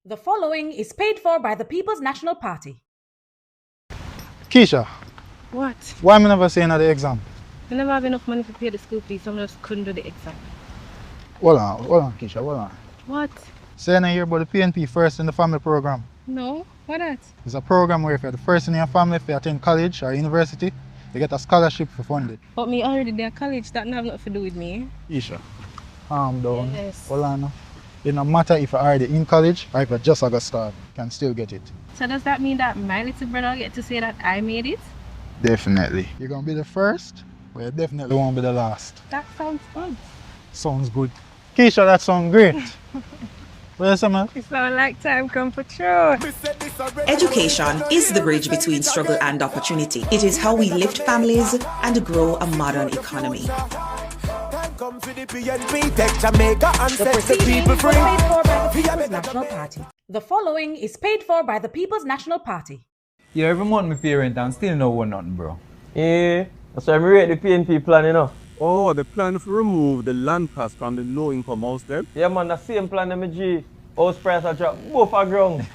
The following is paid for by the People's National Party. Keisha, What? why am I never saying at the exam? I never have enough money to pay the school fees, so I just couldn't do the exam. Hold on, Keisha, hold on. What? Say I hear about the PNP First in the Family program. No? What that? It's a program where if you're the first in your family, if you attend college or university, you get a scholarship for funded. But me already there at college, that not have nothing to do with me. Keisha, calm down. Yes. Hold on. It no matter if you're already in college or if you just got started, you can still get it. So does that mean that my little brother get to say that I made it? Definitely. You're gonna be the first, but you definitely won't be the last. That sounds fun. Sounds good. Keisha, that sounds great. What you say, man? It sounds like time come for sure. Education is the bridge between struggle and opportunity. It is how we lift families and grow a modern economy. The proceeding was paid for by the People's National Party. The following is paid for by the People's National Party. Yeah, every month my parent and still no one nothing, bro. Yeah, that's why I rate the PNP plan, you know. Oh, the plan to remove the land pass from the low-income house them? Yeah, man, the same plan that my G. House price a drop, both are ground.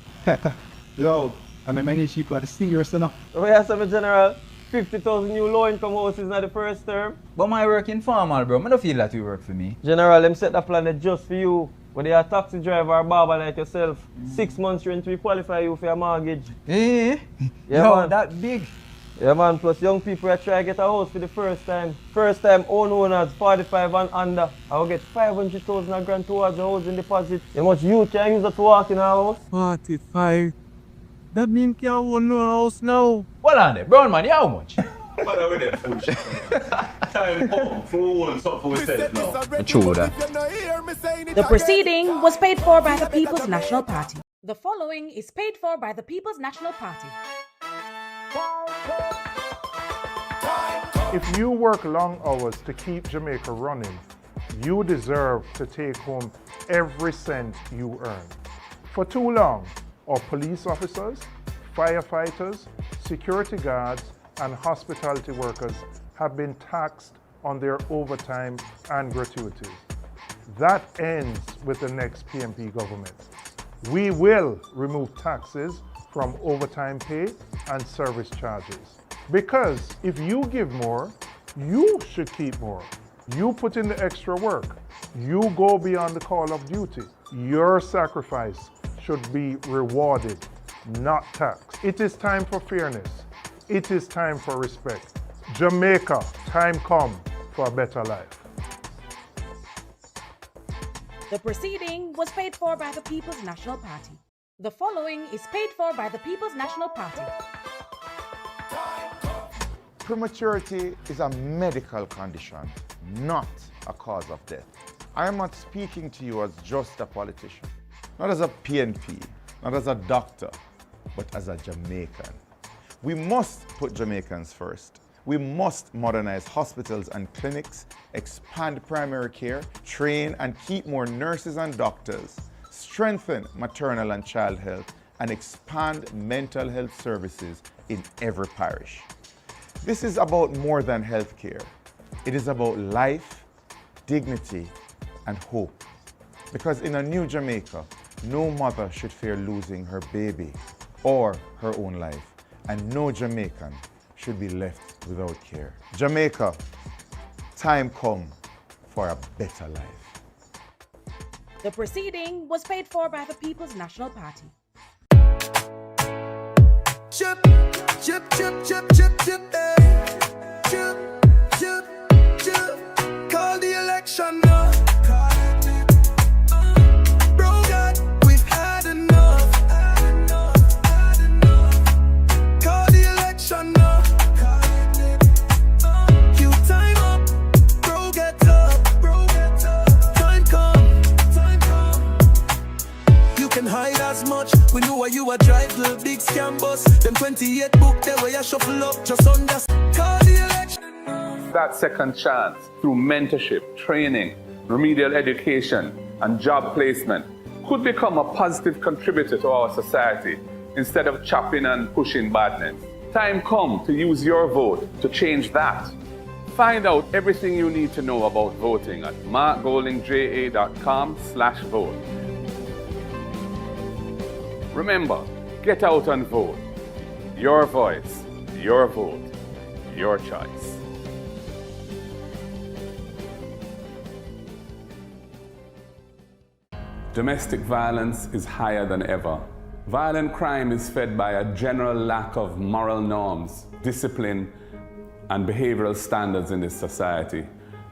Yo, I mean, many sheep are the seniors, you know. Oh, yeah, so my general, 50,000 new low-income houses in the first term. But my work informal, bro. I don't feel that you work for me. General, them set the plan just for you. When they are taxi driver or barber like yourself, 6 months rent will qualify you for your mortgage. Eh? Yeah, Yo, man. that big. Yeah, man, plus young people are trying to get a house for the first time. First time owners, 45 and under. I will get 500,000 a grant towards the housing deposit. How much you can use that to walk in a house? 45. That means you can't own no house now. Hold on there, brown man, you how much? True that. The proceeding was paid for by the People's National Party. The following is paid for by the People's National Party. If you work long hours to keep Jamaica running, you deserve to take home every cent you earn. For too long, our police officers, firefighters, security guards, and hospitality workers have been taxed on their overtime and gratuities. That ends with the next PNP government. We will remove taxes from overtime pay and service charges. Because if you give more, you should keep more. You put in the extra work. You go beyond the call of duty. Your sacrifice should be rewarded, not taxed. It is time for fairness. It is time for respect. Jamaica, time come for a better life. The proceeding was paid for by the People's National Party. The following is paid for by the People's National Party. Prematurity is a medical condition, not a cause of death. I am not speaking to you as just a politician, not as a PNP, not as a doctor, but as a Jamaican. We must put Jamaicans first. We must modernize hospitals and clinics, expand primary care, train and keep more nurses and doctors, strengthen maternal and child health, and expand mental health services in every parish. This is about more than healthcare. It is about life, dignity, and hope. Because in a new Jamaica, no mother should fear losing her baby or her own life, and no Jamaican should be left without care. Jamaica, time come for a better life. The proceeding was paid for by the People's National Party. Chip, chip, chip, chip, chip, chip, eh. Chip, chip, chip. Call the election now. Bro, God, we've had enough. Call the election now. You time up, bro, get up. Time come. You can hide as much. We know why you a drive the big scam bus. Them 28 book there where you shuffle up. Just understand. Call the election. That second chance through mentorship, training, remedial education, and job placement could become a positive contributor to our society instead of chopping and pushing badness. Time come to use your vote to change that. Find out everything you need to know about voting at markgoldingja.com/vote. Remember, get out and vote. Your voice, your vote, your choice. Domestic violence is higher than ever. Violent crime is fed by a general lack of moral norms, discipline, and behavioral standards in this society.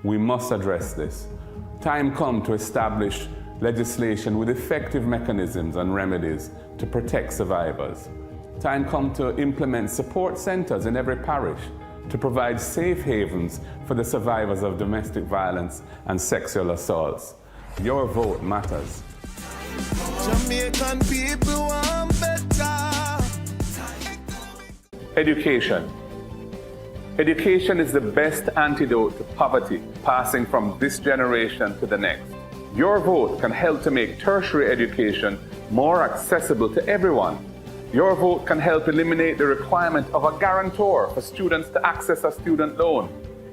We must address this. Time come to establish legislation with effective mechanisms and remedies to protect survivors. Time come to implement support centers in every parish to provide safe havens for the survivors of domestic violence and sexual assaults. Your vote matters. Jamaican people want better. Education. Education is the best antidote to poverty, passing from this generation to the next. Your vote can help to make tertiary education more accessible to everyone. Your vote can help eliminate the requirement of a guarantor for students to access a student loan.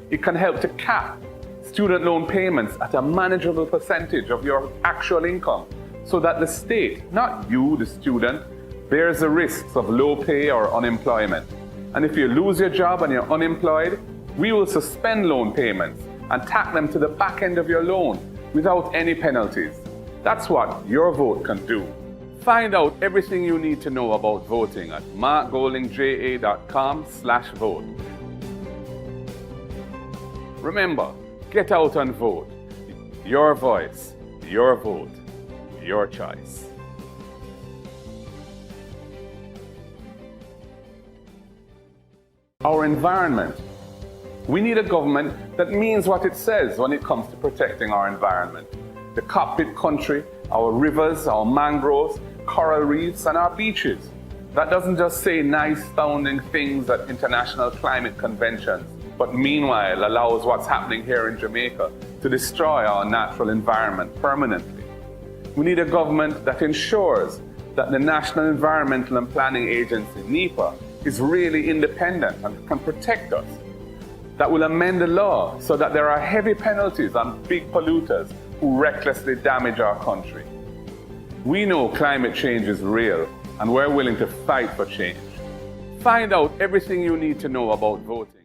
It can help to cap student loan payments at a manageable percentage of your actual income so that the state, not you, the student, bears the risks of low pay or unemployment. And if you lose your job and you're unemployed, we will suspend loan payments and tack them to the back end of your loan without any penalties. That's what your vote can do. Find out everything you need to know about voting at markgoldingja.com/vote. Remember, get out and vote. Your voice, your vote, your choice. Our environment. We need a government that means what it says when it comes to protecting our environment. The cockpit country, our rivers, our mangroves, coral reefs, and our beaches. That doesn't just say nice sounding things at international climate conventions, but meanwhile allows what's happening here in Jamaica to destroy our natural environment permanently. We need a government that ensures that the National Environmental and Planning Agency, NEPA, is really independent and can protect us. That will amend the law so that there are heavy penalties on big polluters who recklessly damage our country. We know climate change is real and we're willing to fight for change. Find out everything you need to know about voting.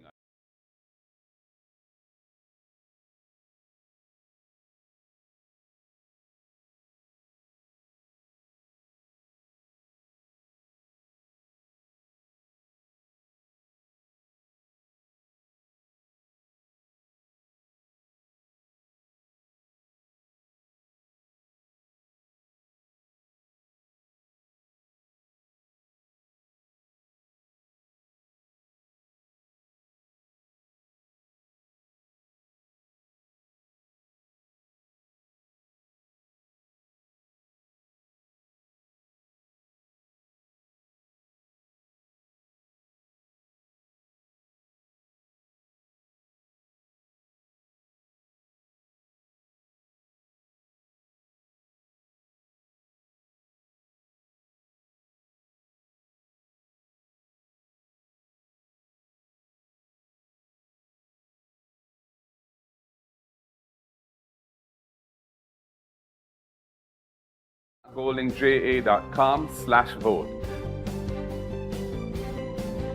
goldingja.com/vote.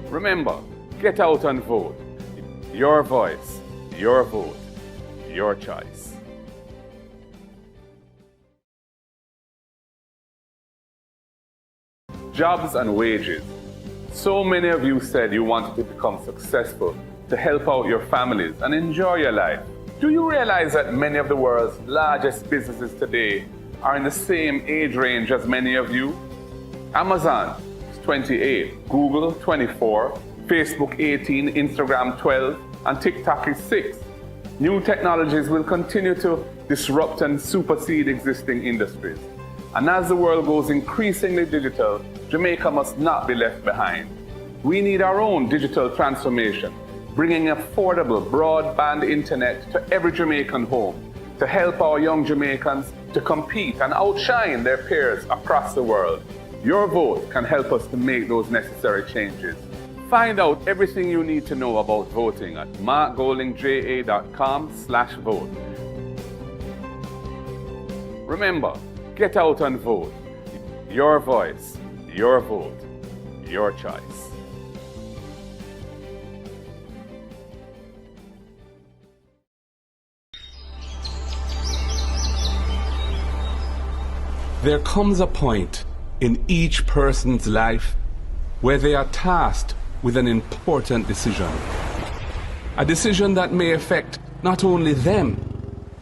Remember, get out and vote. Your voice, your vote, your choice. Jobs and wages. So many of you said you wanted to become successful, to help out your families and enjoy your life. Do you realize that many of the world's largest businesses today are in the same age range as many of you? Amazon is 28, Google 24, Facebook 18, Instagram 12, and TikTok is 6. New technologies will continue to disrupt and supersede existing industries. And as the world goes increasingly digital, Jamaica must not be left behind. We need our own digital transformation, bringing affordable broadband internet to every Jamaican home to help our young Jamaicans to compete and outshine their peers across the world. Your vote can help us to make those necessary changes. Find out everything you need to know about voting at markgoldingja.com/vote. Remember, get out and vote. Your voice, your vote, your choice. There comes a point in each person's life where they are tasked with an important decision. A decision that may affect not only them,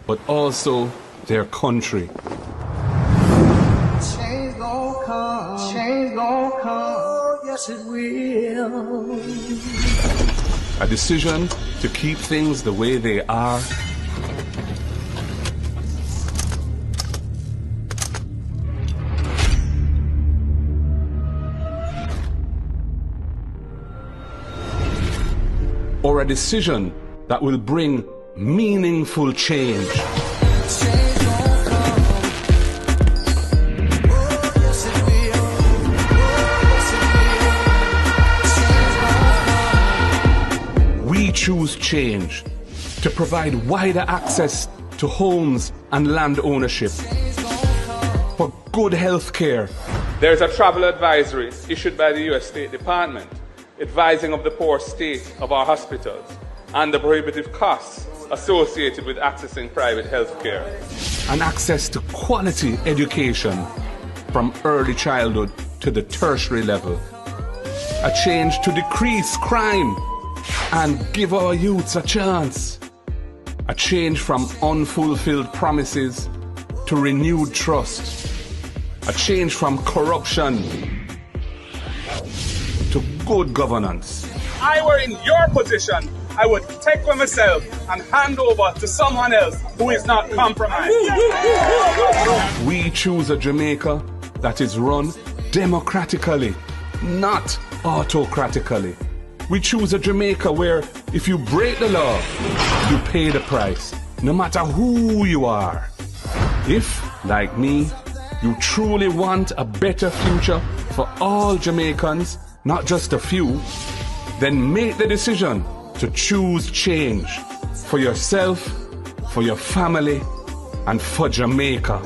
but also their country. Change gon' come, change gon' come, oh, yes it will. A decision to keep things the way they are, or a decision that will bring meaningful change. We choose change to provide wider access to homes and land ownership, for good health care. There's a travel advisory issued by the U.S. State Department advising of the poor state of our hospitals and the prohibitive costs associated with accessing private health care. And access to quality education from early childhood to the tertiary level. A change to decrease crime and give our youths a chance. A change from unfulfilled promises to renewed trust. A change from corruption to good governance. If I were in your position, I would take for myself and hand over to someone else who is not compromised. We choose a Jamaica that is run democratically, not autocratically. We choose a Jamaica where if you break the law, you pay the price, no matter who you are. If, like me, you truly want a better future for all Jamaicans, not just a few, then make the decision to choose change for yourself, for your family, and for Jamaica.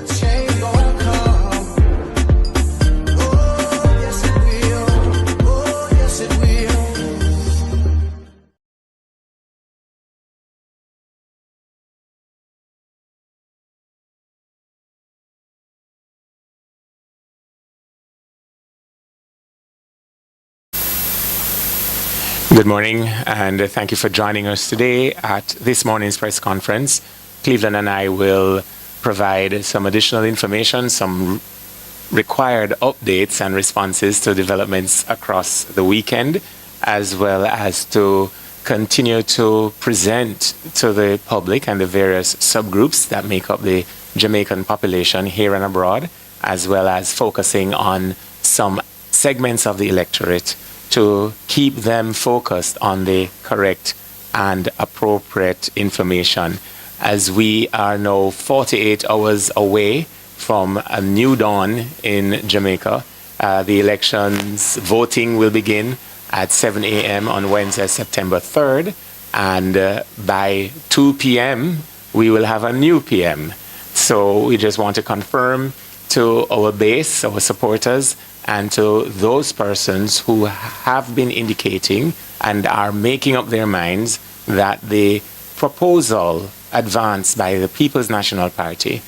Good morning, and thank you for joining us today at this morning's press conference. Cleveland and I will provide some additional information, some required updates and responses to developments across the weekend, as well as to continue to present to the public and the various subgroups that make up the Jamaican population here and abroad, as well as focusing on some segments of the electorate to keep them focused on the correct and appropriate information. As we are now 48 hours away from a new dawn in Jamaica, the elections voting will begin at 7 a.m. on Wednesday, September 3rd, and by 2 p.m. we will have a new PM. So we just want to confirm to our base, our supporters, and to those persons who have been indicating and are making up their minds that the proposal advanced by the People's National Party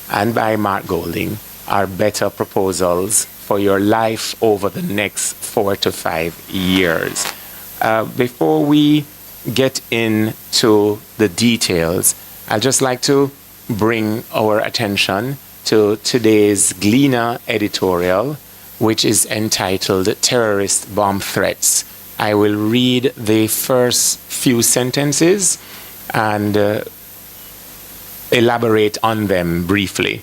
and by Mark Golding are better proposals for your life over the next 4 to 5 years. Before we get into the details, I'd just like to bring our attention to today's Gleaner editorial, which is entitled Terrorist Bomb Threats. I will read the first few sentences and elaborate on them briefly.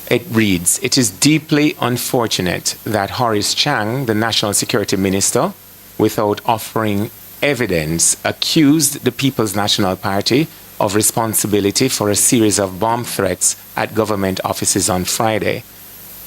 It reads, "It is deeply unfortunate that Horace Chang, the National Security Minister, without offering evidence, accused the People's National Party of responsibility for a series of bomb threats at government offices on Friday.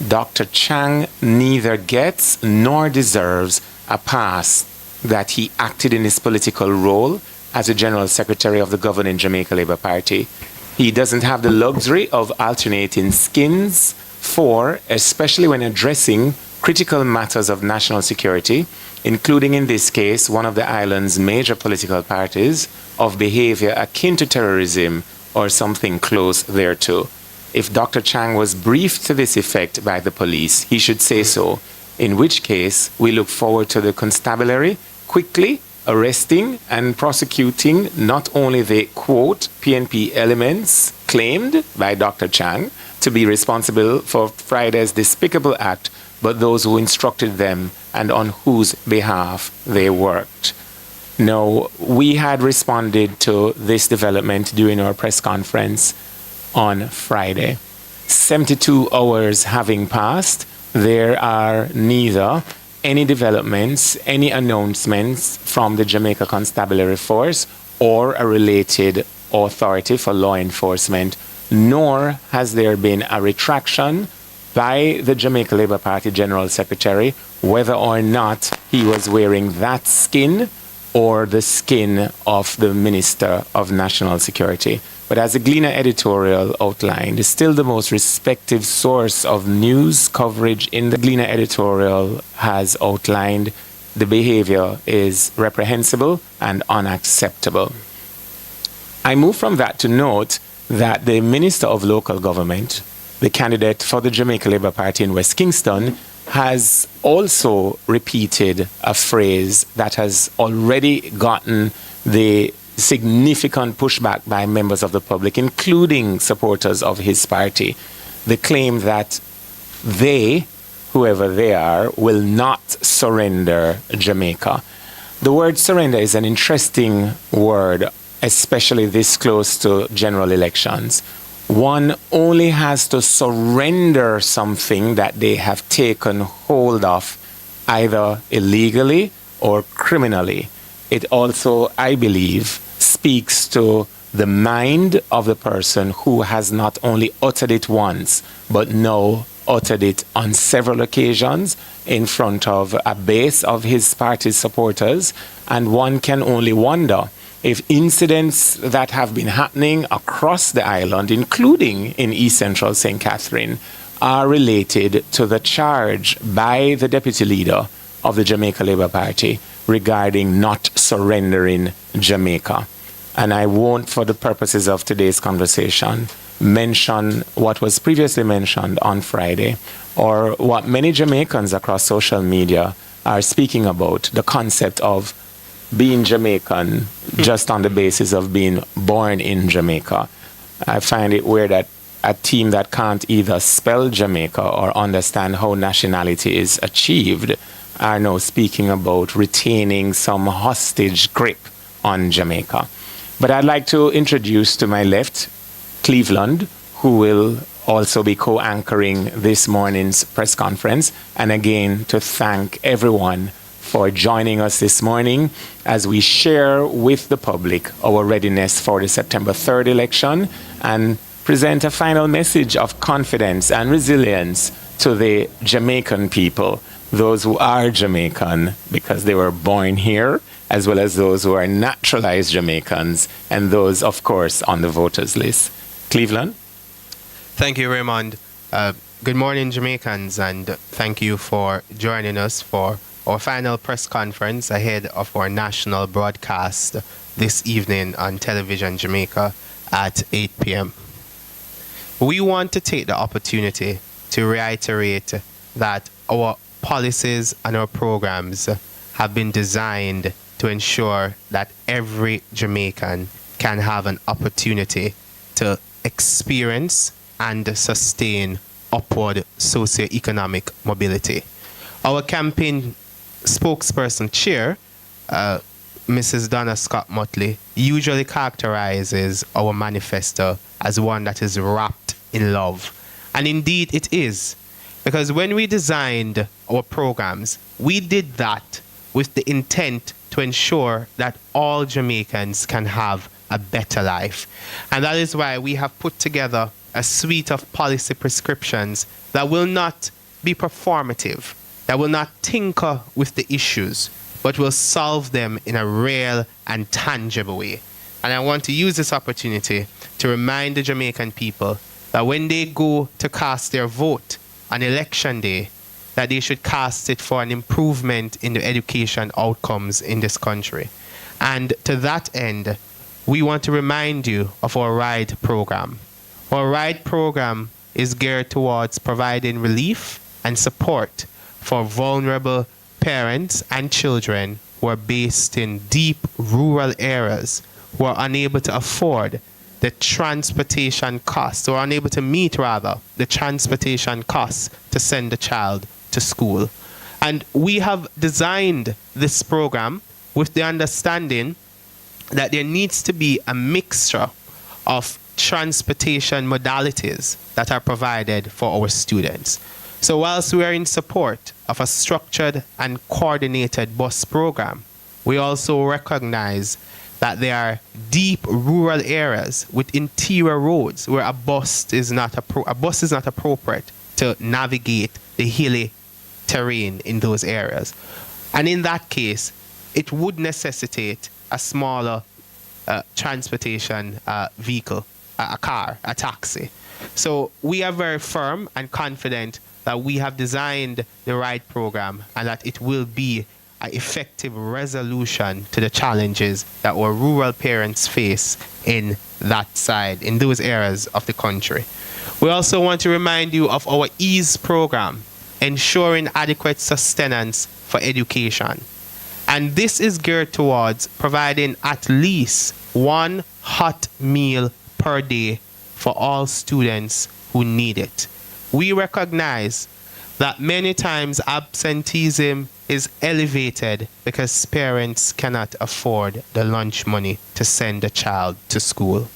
Dr. Chang neither gets nor deserves a pass that he acted in his political role as a General Secretary of the governing Jamaica Labour Party. He doesn't have the luxury of alternating skins for, especially when addressing critical matters of national security, including in this case one of the island's major political parties, of behavior akin to terrorism or something close thereto. If Dr. Chang was briefed to this effect by the police, he should say so, in which case we look forward to the constabulary quickly arresting and prosecuting not only the, quote, PNP elements claimed by Dr. Chang to be responsible for Friday's despicable act, but those who instructed them and on whose behalf they worked. Now, we had responded to this development during our press conference on Friday. 72 hours having passed, there are neither any developments, any announcements from the Jamaica Constabulary Force or a related authority for law enforcement, nor has there been a retraction by the Jamaica Labour Party General Secretary whether or not he was wearing that skin or the skin of the Minister of National Security. But as the Gleaner editorial outlined, still the most respected source of news coverage in the Gleaner editorial has outlined the behavior is reprehensible and unacceptable. I move from that to note that the Minister of Local Government, the candidate for the Jamaica Labour Party in West Kingston, has also repeated a phrase that has already gotten the significant pushback by members of the public, including supporters of his party. The claim that they, whoever they are, will not surrender Jamaica. The word surrender is an interesting word, especially this close to general elections. One only has to surrender something that they have taken hold of, either illegally or criminally. It also, I believe, speaks to the mind of the person who has not only uttered it once, but now uttered it on several occasions in front of a base of his party's supporters. And one can only wonder if incidents that have been happening across the island, including in East Central St. Catherine, are related to the charge by the deputy leader of the Jamaica Labour Party regarding not surrendering Jamaica. And I won't, for the purposes of today's conversation, mention what was previously mentioned on Friday, or what many Jamaicans across social media are speaking about, the concept of being Jamaican just on the basis of being born in Jamaica. I find it weird that a team that can't either spell Jamaica or understand how nationality is achieved are now speaking about retaining some hostage grip on Jamaica. But I'd like to introduce to my left Cleveland, who will also be co-anchoring this morning's press conference, and again to thank everyone for joining us this morning as we share with the public our readiness for the September 3rd election and present a final message of confidence and resilience to the Jamaican people, those who are Jamaican because they were born here, as well as those who are naturalized Jamaicans, and those, of course, on the voters list. Cleveland? Thank you, Raymond. Good morning, Jamaicans, and thank you for joining us for our final press conference ahead of our national broadcast this evening on Television Jamaica at 8 p.m. We want to take the opportunity to reiterate that our policies and our programs have been designed to ensure that every Jamaican can have an opportunity to experience and sustain upward socioeconomic mobility. Our campaign spokesperson chair, Mrs. Donna Scott Motley, usually characterizes our manifesto as one that is wrapped in love. And indeed it is, because when we designed our programs, we did that with the intent to ensure that all Jamaicans can have a better life. And that is why we have put together a suite of policy prescriptions that will not be performative, that will not tinker with the issues, but will solve them in a real and tangible way. And I want to use this opportunity to remind the Jamaican people that when they go to cast their vote on election day, that they should cast it for an improvement in the education outcomes in this country. And to that end, we want to remind you of our RIDE program. Our RIDE program is geared towards providing relief and support for vulnerable parents and children who are based in deep rural areas, who are unable to afford the transportation costs, or unable to meet rather the transportation costs to send the child to school. And we have designed this program with the understanding that there needs to be a mixture of transportation modalities that are provided for our students. So whilst we are in support of a structured and coordinated bus program, we also recognize that there are deep rural areas with interior roads where a bus is not appropriate to navigate the hilly terrain in those areas. And in that case, it would necessitate a smaller transportation vehicle, a car, a taxi. So we are very firm and confident that we have designed the RIDE program and that it will be an effective resolution to the challenges that our rural parents face in that side, in those areas of the country. We also want to remind you of our EASE program, ensuring adequate sustenance for education. And this is geared towards providing at least one hot meal per day for all students who need it. We recognize that many times absenteeism is elevated because parents cannot afford the lunch money to send the child to school.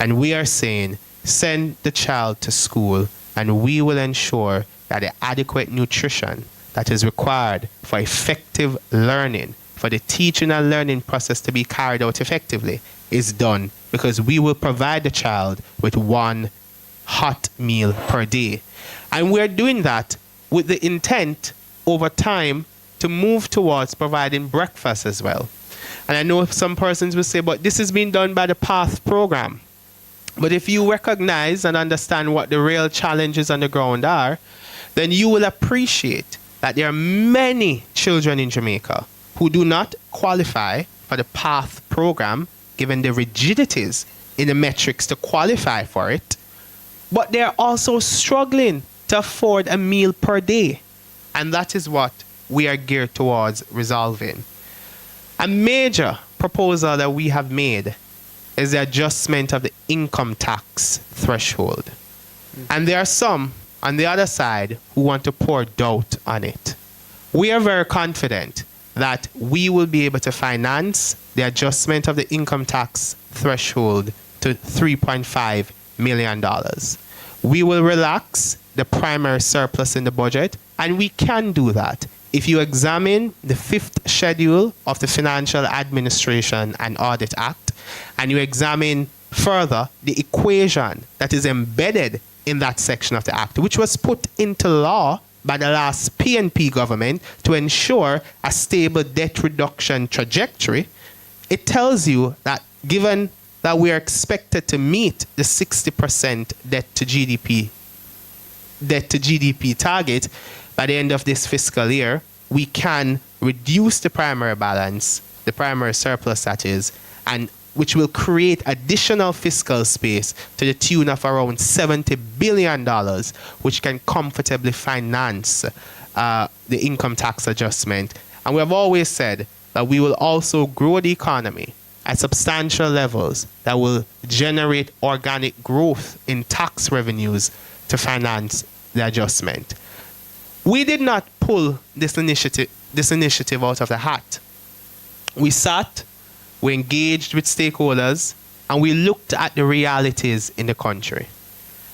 And we are saying, send the child to school and we will ensure that the adequate nutrition that is required for effective learning, for the teaching and learning process to be carried out effectively, is done, because we will provide the child with one hot meal per day. And we're doing that with the intent over time to move towards providing breakfast as well. And I know some persons will say, but this is being done by the PATH program. But if you recognize and understand what the real challenges on the ground are, then you will appreciate that there are many children in Jamaica who do not qualify for the PATH program, given the rigidities in the metrics to qualify for it, but they're also struggling to afford a meal per day. And that is what we are geared towards resolving. A major proposal that we have made is the adjustment of the income tax threshold. And there are some on the other side who want to pour doubt on it. We are very confident that we will be able to finance the adjustment of the income tax threshold to $3.5 million. We will relax the primary surplus in the budget, and we can do that. If you examine the 5th schedule of the Financial Administration and Audit Act, and you examine further the equation that is embedded in that section of the Act, which was put into law by the last PNP government to ensure a stable debt reduction trajectory, it tells you that given that we are expected to meet the 60% debt to GDP target by the end of this fiscal year, we can reduce the primary balance, the primary surplus that is, and which will create additional fiscal space to the tune of around $70 billion, which can comfortably finance the income tax adjustment. And we have always said that we will also grow the economy at substantial levels that will generate organic growth in tax revenues to finance the adjustment. We did not pull this initiative out of the hat. We sat, we engaged with stakeholders, and we looked at the realities in the country.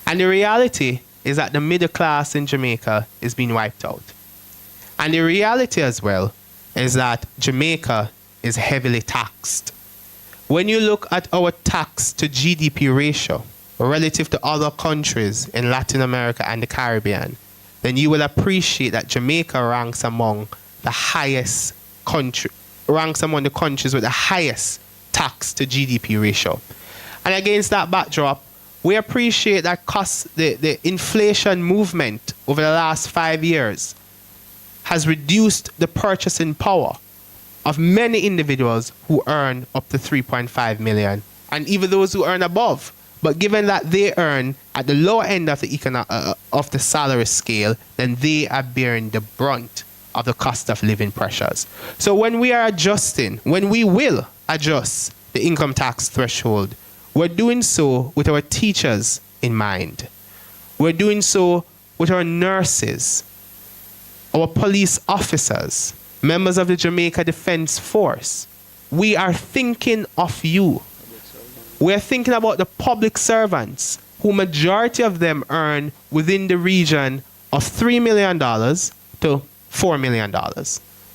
And the reality is that the middle class in Jamaica is being wiped out. And the reality as well is that Jamaica is heavily taxed. When you look at our tax to GDP ratio relative to other countries in Latin America and the Caribbean, then you will appreciate that Jamaica ranks among the countries with the highest tax to GDP ratio. And against that backdrop, we appreciate that the inflation movement over the last 5 years has reduced the purchasing power of many individuals who earn up to 3.5 million, and even those who earn above. But given that they earn at the lower end of the salary scale, then they are bearing the brunt of the cost of living pressures. So when we will adjust the income tax threshold, we're doing so with our teachers in mind. We're doing so with our nurses, our police officers, members of the Jamaica Defense Force. We are thinking of you. We're thinking about the public servants, who majority of them earn within the region of $3 million to $4 million.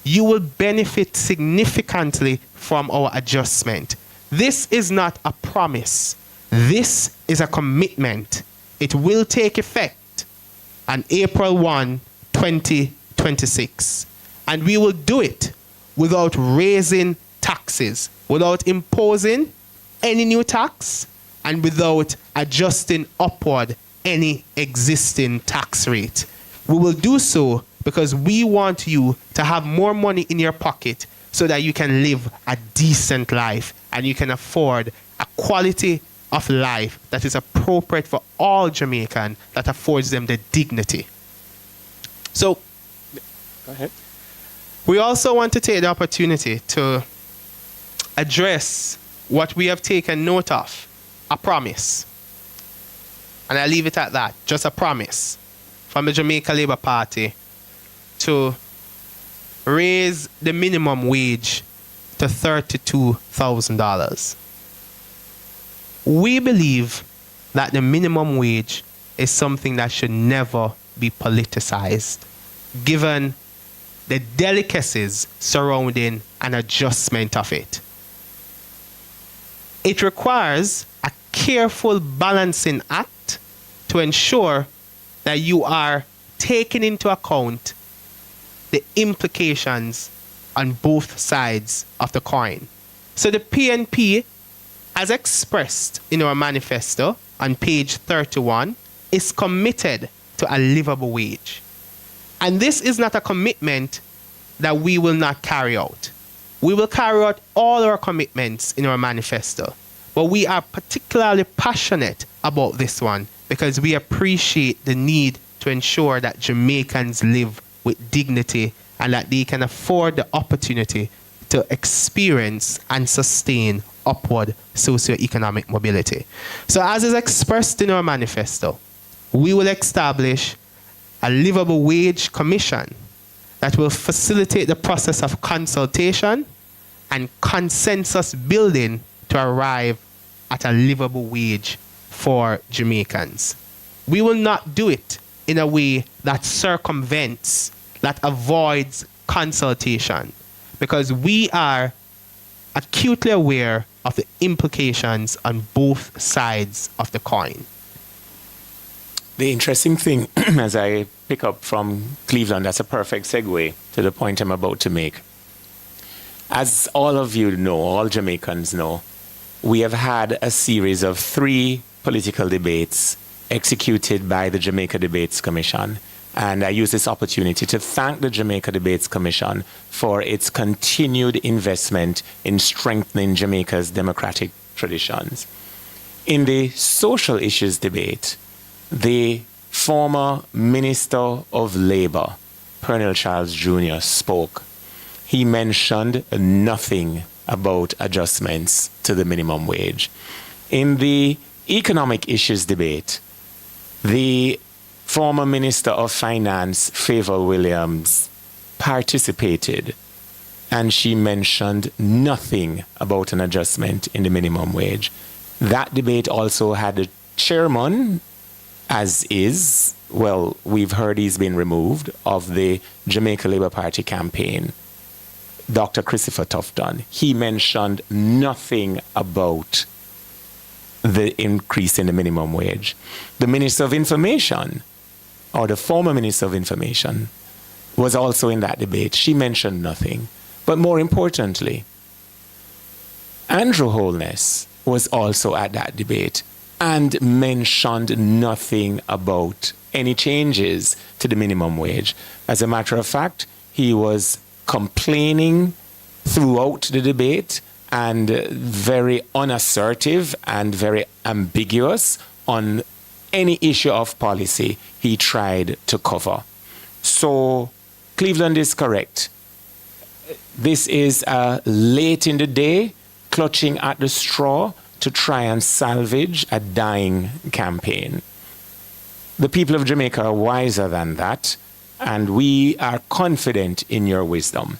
You will benefit significantly from our adjustment. This is not a promise. This is a commitment. It will take effect on April 1, 2026. And we will do it without raising taxes, without imposing any new tax, and without adjusting upward any existing tax rate. We will do so because we want you to have more money in your pocket so that you can live a decent life and you can afford a quality of life that is appropriate for all Jamaicans, that affords them the dignity. So, go ahead. We also want to take the opportunity to address what we have taken note of, a promise. And I leave it at that, just a promise from the Jamaica Labour Party to raise the minimum wage to $32,000. We believe that the minimum wage is something that should never be politicized, given the delicacies surrounding an adjustment of it. It requires a careful balancing act to ensure that you are taking into account the implications on both sides of the coin. So the PNP, as expressed in our manifesto on page 31, is committed to a livable wage. And this is not a commitment that we will not carry out. We will carry out all our commitments in our manifesto. But we are particularly passionate about this one because we appreciate the need to ensure that Jamaicans live with dignity and that they can afford the opportunity to experience and sustain upward socioeconomic mobility. So as is expressed in our manifesto, we will establish a livable wage commission that will facilitate the process of consultation and consensus building to arrive at a livable wage for Jamaicans. We will not do it in a way that circumvents, that avoids consultation, because we are acutely aware of the implications on both sides of the coin. The interesting thing, as I pick up from Cleveland, that's a perfect segue to the point I'm about to make. As all of you know, all Jamaicans know, we have had a series of 3 political debates executed by the Jamaica Debates Commission. And I use this opportunity to thank the Jamaica Debates Commission for its continued investment in strengthening Jamaica's democratic traditions. In the social issues debate, the former Minister of Labour, Pernell Charles Jr., spoke. He mentioned nothing about adjustments to the minimum wage. In the economic issues debate, the former Minister of Finance, Favour Williams, participated, and she mentioned nothing about an adjustment in the minimum wage. That debate also had the chairman, as is, well, we've heard he's been removed, of the Jamaica Labour Party campaign, Dr. Christopher Tufton. He mentioned nothing about the increase in the minimum wage. The Minister of Information, or the former Minister of Information, was also in that debate. She mentioned nothing. But more importantly, Andrew Holness was also at that debate and mentioned nothing about any changes to the minimum wage. As a matter of fact, he was complaining throughout the debate and very unassertive and very ambiguous on any issue of policy he tried to cover. So Cleveland is correct. This is late in the day, clutching at the straw to try and salvage a dying campaign. The people of Jamaica are wiser than that, and we are confident in your wisdom.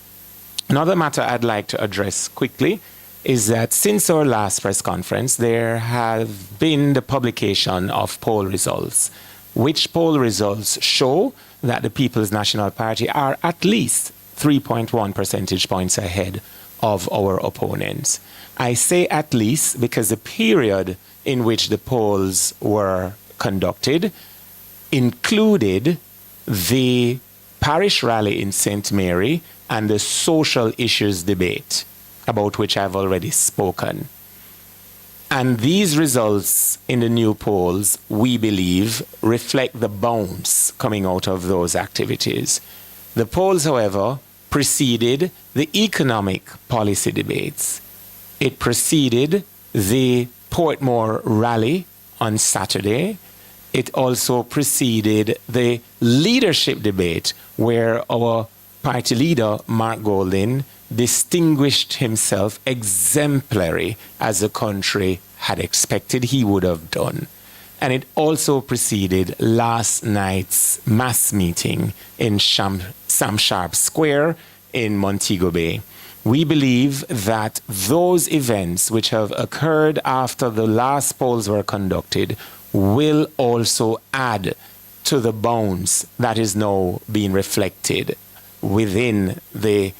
Another matter I'd like to address quickly is that since our last press conference, there have been the publication of poll results, which poll results show that the People's National Party are at least 3.1 percentage points ahead of our opponents. I say at least because the period in which the polls were conducted included the parish rally in St. Mary and the social issues debate, about which I've already spoken. And these results in the new polls, we believe, reflect the bounce coming out of those activities. The polls, however, preceded the economic policy debates. It preceded the Portmore rally on Saturday. It also preceded the leadership debate, where our party leader, Mark Golding, distinguished himself exemplary, as the country had expected he would have done. And it also preceded last night's mass meeting in Sam Sharp Square in Montego Bay. We believe that those events which have occurred after the last polls were conducted will also add to the bounds that is now being reflected within the,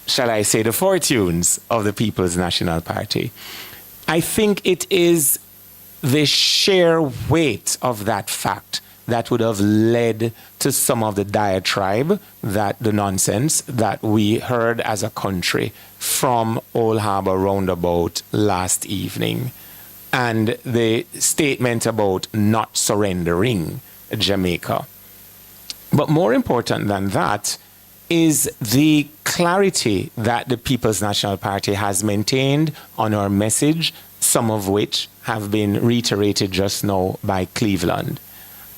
shall I say, the fortunes of the People's National Party. I think it is the sheer weight of that fact that would have led to some of the diatribe, that the nonsense that we heard as a country from Old Harbour Roundabout last evening, and the statement about not surrendering Jamaica. But more important than that is the clarity that the People's National Party has maintained on our message, some of which have been reiterated just now by Cleveland.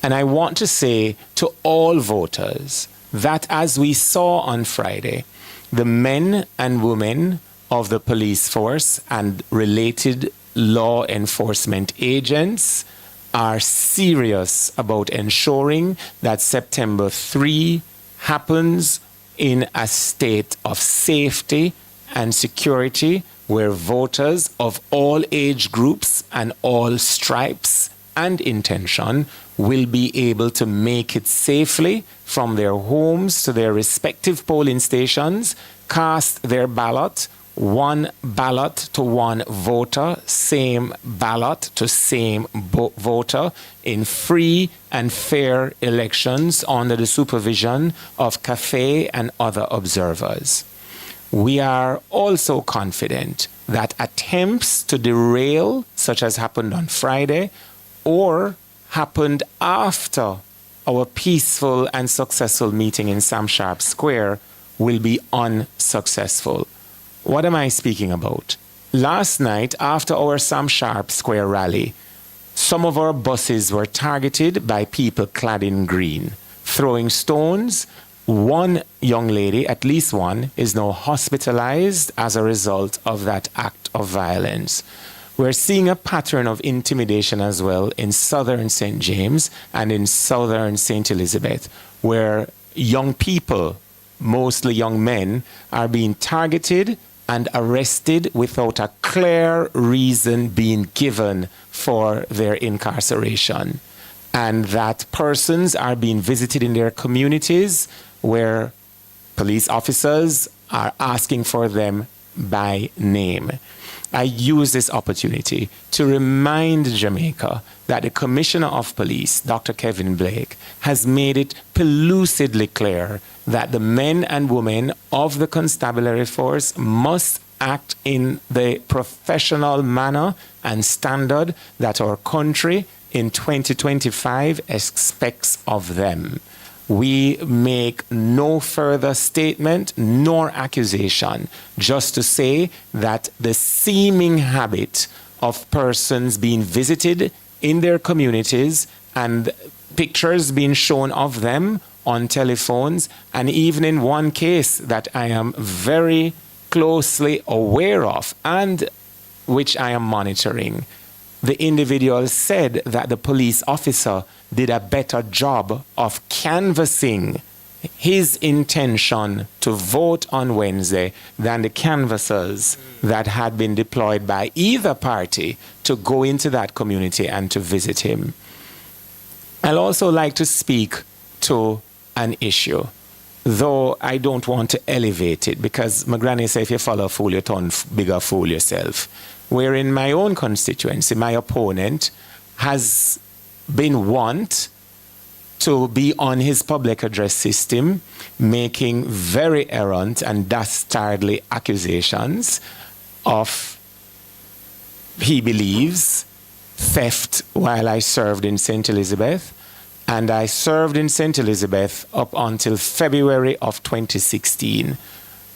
And I want to say to all voters that, as we saw on Friday, the men and women of the police force and related law enforcement agents are serious about ensuring that September 3 happens in a state of safety and security, where voters of all age groups and all stripes and intention will be able to make it safely from their homes to their respective polling stations, cast their ballot, one ballot to one voter, same ballot to same voter, in free and fair elections under the supervision of CAFE and other observers. We are also confident that attempts to derail, such as happened on Friday, or happened after our peaceful and successful meeting in Sam Sharp Square, will be unsuccessful. What am I speaking about? Last night, after our Sam Sharp Square rally, some of our buses were targeted by people clad in green, throwing stones. One young lady, at least one, is now hospitalized as a result of that act of violence. We're seeing a pattern of intimidation as well in southern St. James and in southern St. Elizabeth, where young people, mostly young men, are being targeted and arrested without a clear reason being given for their incarceration. And that persons are being visited in their communities, where police officers are asking for them by name. I use this opportunity to remind Jamaica that the Commissioner of Police, Dr. Kevin Blake, has made it pellucidly clear that the men and women of the constabulary force must act in the professional manner and standard that our country in 2025 expects of them. we make no further statement nor accusation, just to say that the seeming habit of persons being visited in their communities and pictures being shown of them on telephones, and even in one case that I am very closely aware of and which I am monitoring, the individual said that the police officer did a better job of canvassing his intention to vote on Wednesday than the canvassers that had been deployed by either party to go into that community and to visit him. I'd also like to speak to an issue, though I don't want to elevate it, because my granny said if you follow a fool, you turn bigger fool yourself. Where in my own constituency, my opponent has been wont to be on his public address system, making very errant and dastardly accusations of, he believes, theft while I served in St. Elizabeth. And I served in St. Elizabeth up until February of 2016.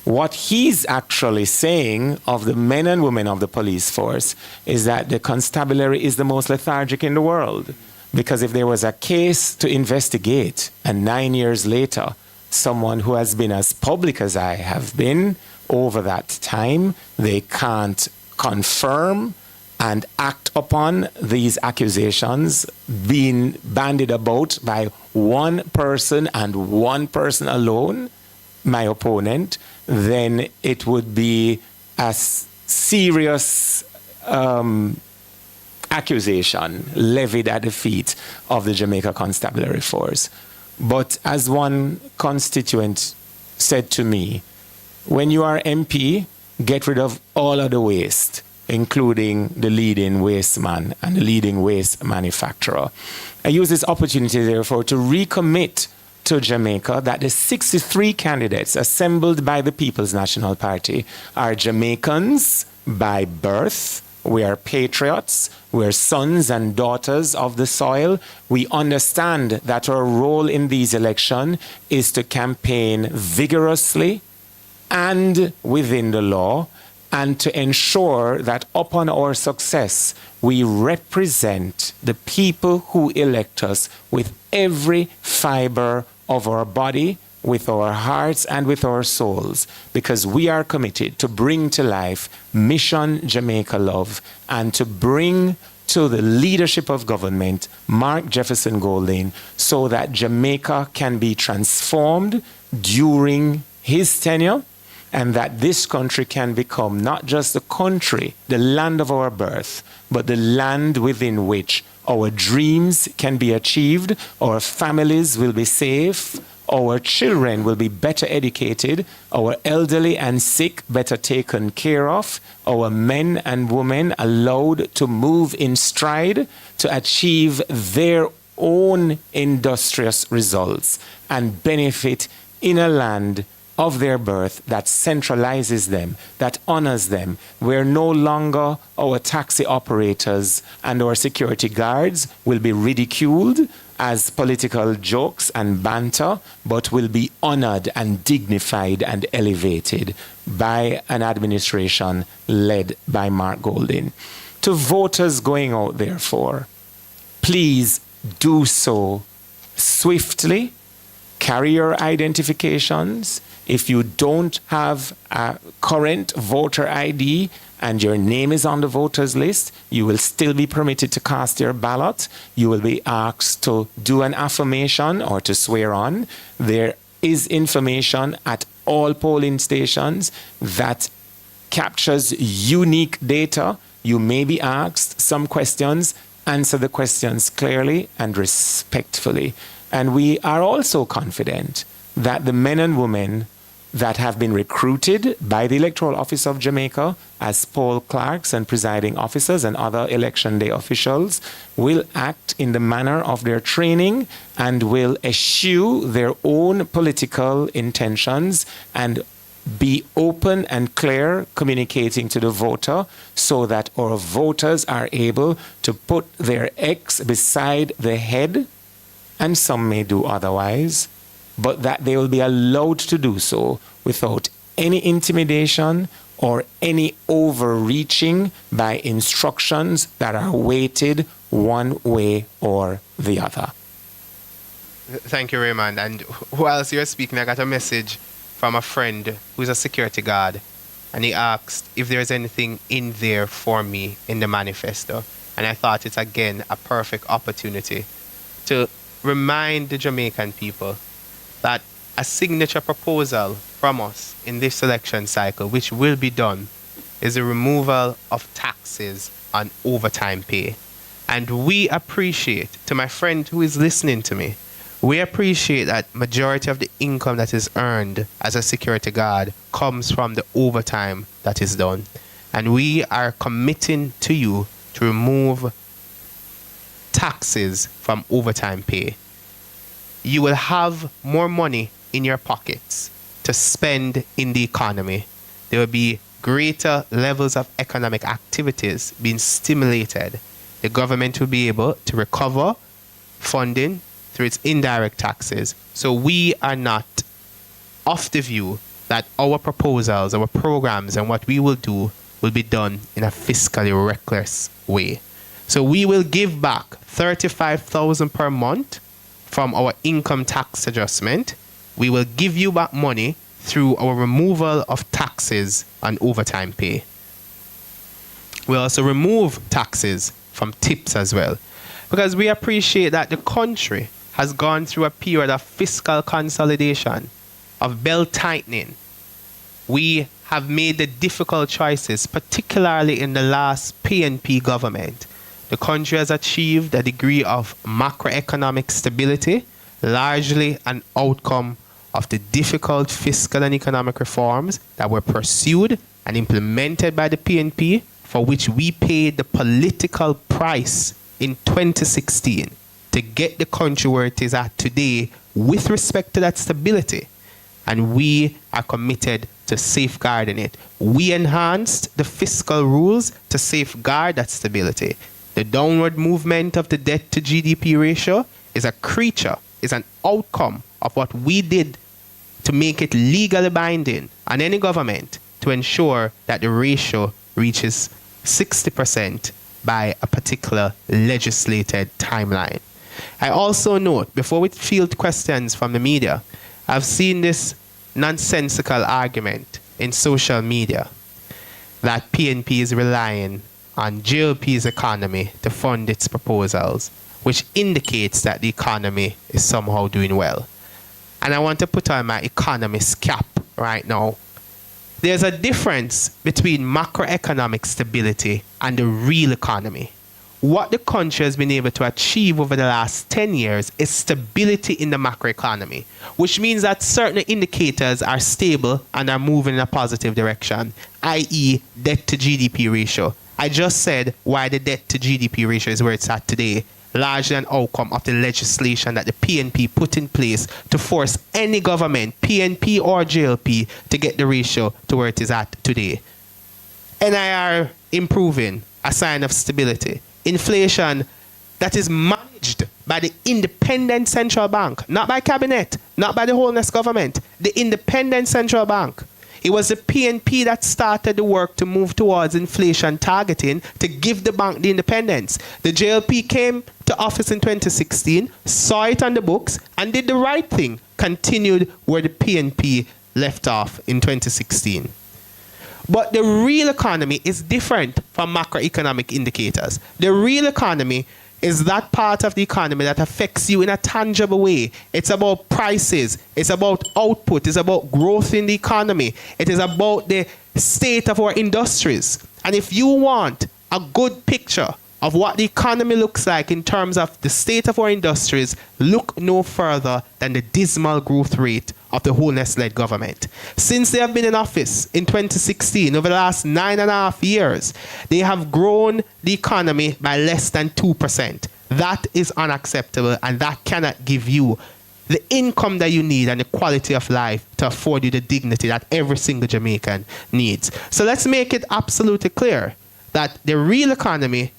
What he's actually saying of the men and women of the police force is that the constabulary is the most lethargic in the world. Because if there was a case to investigate, and 9 years later, someone who has been as public as I have been over that time, they can't confirm and act upon these accusations being bandied about by one person and one person alone, my opponent, then it would be a serious accusation levied at the feet of the Jamaica Constabulary Force. But as one constituent said to me, when you are MP, get rid of all of the waste, including the leading waste man and the leading waste manufacturer. I use this opportunity, therefore, to recommit to Jamaica that the 63 candidates assembled by the People's National Party are Jamaicans by birth. We are patriots. We're sons and daughters of the soil. We understand that our role in these elections is to campaign vigorously and within the law, and to ensure that upon our success, we represent the people who elect us with every fiber of our body, with our hearts, and with our souls, because we are committed to bring to life Mission Jamaica Love and to bring to the leadership of government Mark Jefferson Golding, so that Jamaica can be transformed during his tenure, and that this country can become not just the country, the land of our birth, but the land within which our dreams can be achieved, our families will be safe, our children will be better educated, our elderly and sick better taken care of, our men and women allowed to move in stride to achieve their own industrious results and benefit in a land of their birth that centralizes them, that honors them, where no longer our taxi operators and our security guards will be ridiculed as political jokes and banter, but will be honored and dignified and elevated by an administration led by Mark Golding. To voters going out, therefore, please do so swiftly. Carry your identifications. If you don't have a current voter ID and your name is on the voters list, you will still be permitted to cast your ballot. You will be asked to do an affirmation or to swear on. There is information at all polling stations that captures unique data. You may be asked some questions. Answer the questions clearly and respectfully. And we are also confident that the men and women that have been recruited by the Electoral Office of Jamaica as poll clerks and presiding officers and other election day officials will act in the manner of their training and will eschew their own political intentions and be open and clear communicating to the voter, so that our voters are able to put their X beside the head, and some may do otherwise, but that they will be allowed to do so without any intimidation or any overreaching by instructions that are weighted one way or the other. Thank you, Raymond. And whilst you're speaking, I got a message from a friend who's a security guard, and he asked if there's anything in there for me in the manifesto. And I thought it's again a perfect opportunity to remind the Jamaican people that a signature proposal from us in this election cycle, which will be done, is the removal of taxes on overtime pay. And we appreciate, to my friend who is listening to me, we appreciate that majority of the income that is earned as a security guard comes from the overtime that is done. And we are committing to you to remove taxes from overtime pay. You will have more money in your pockets to spend in the economy. There will be greater levels of economic activities being stimulated. The government will be able to recover funding through its indirect taxes. So we are not of the view that our proposals, our programs, and what we will do will be done in a fiscally reckless way. So we will give back $35,000 per month from our income tax adjustment. We will give you back money through our removal of taxes on overtime pay. We'll also remove taxes from tips as well, because we appreciate that the country has gone through a period of fiscal consolidation, of belt tightening. We have made the difficult choices, particularly in the last PNP government. The country has achieved a degree of macroeconomic stability, largely an outcome of the difficult fiscal and economic reforms that were pursued and implemented by the PNP, for which we paid the political price in 2016 to get the country where it is at today with respect to that stability. And we are committed to safeguarding it. We enhanced the fiscal rules to safeguard that stability. The downward movement of the debt to GDP ratio is a creature, is an outcome of what we did to make it legally binding on any government to ensure that the ratio reaches 60% by a particular legislated timeline. I also note, before we field questions from the media, I've seen this nonsensical argument in social media that PNP is relying on JLP's economy to fund its proposals, which indicates that the economy is somehow doing well. And I want to put on my economist cap right now. There's a difference between macroeconomic stability and the real economy. What the country has been able to achieve over the last 10 years is stability in the macroeconomy, which means that certain indicators are stable and are moving in a positive direction, i.e. debt to GDP ratio. I just said why the debt to GDP ratio is where it's at today, largely an outcome of the legislation that the PNP put in place to force any government, PNP or JLP, to get the ratio to where it is at today. NIR improving, a sign of stability. Inflation that is managed by the independent central bank, not by cabinet, not by the wholeness government, the independent central bank. It was the PNP that started the work to move towards inflation targeting to give the bank the independence. The JLP came to office in 2016, saw it on the books, and did the right thing, continued where the PNP left off in 2016. But the real economy is different from macroeconomic indicators. The real economy is that part of the economy that affects you in a tangible way. It's about prices. It's about output. It's about growth in the economy. It is about the state of our industries. And if you want a good picture of what the economy looks like in terms of the state of our industries, look no further than the dismal growth rate of the wholeness-led government. Since they have been in office in 2016, over the last 9.5 years, they have grown the economy by less than 2%. That is unacceptable, and that cannot give you the income that you need and the quality of life to afford you the dignity that every single Jamaican needs. So let's make it absolutely clear that the real economy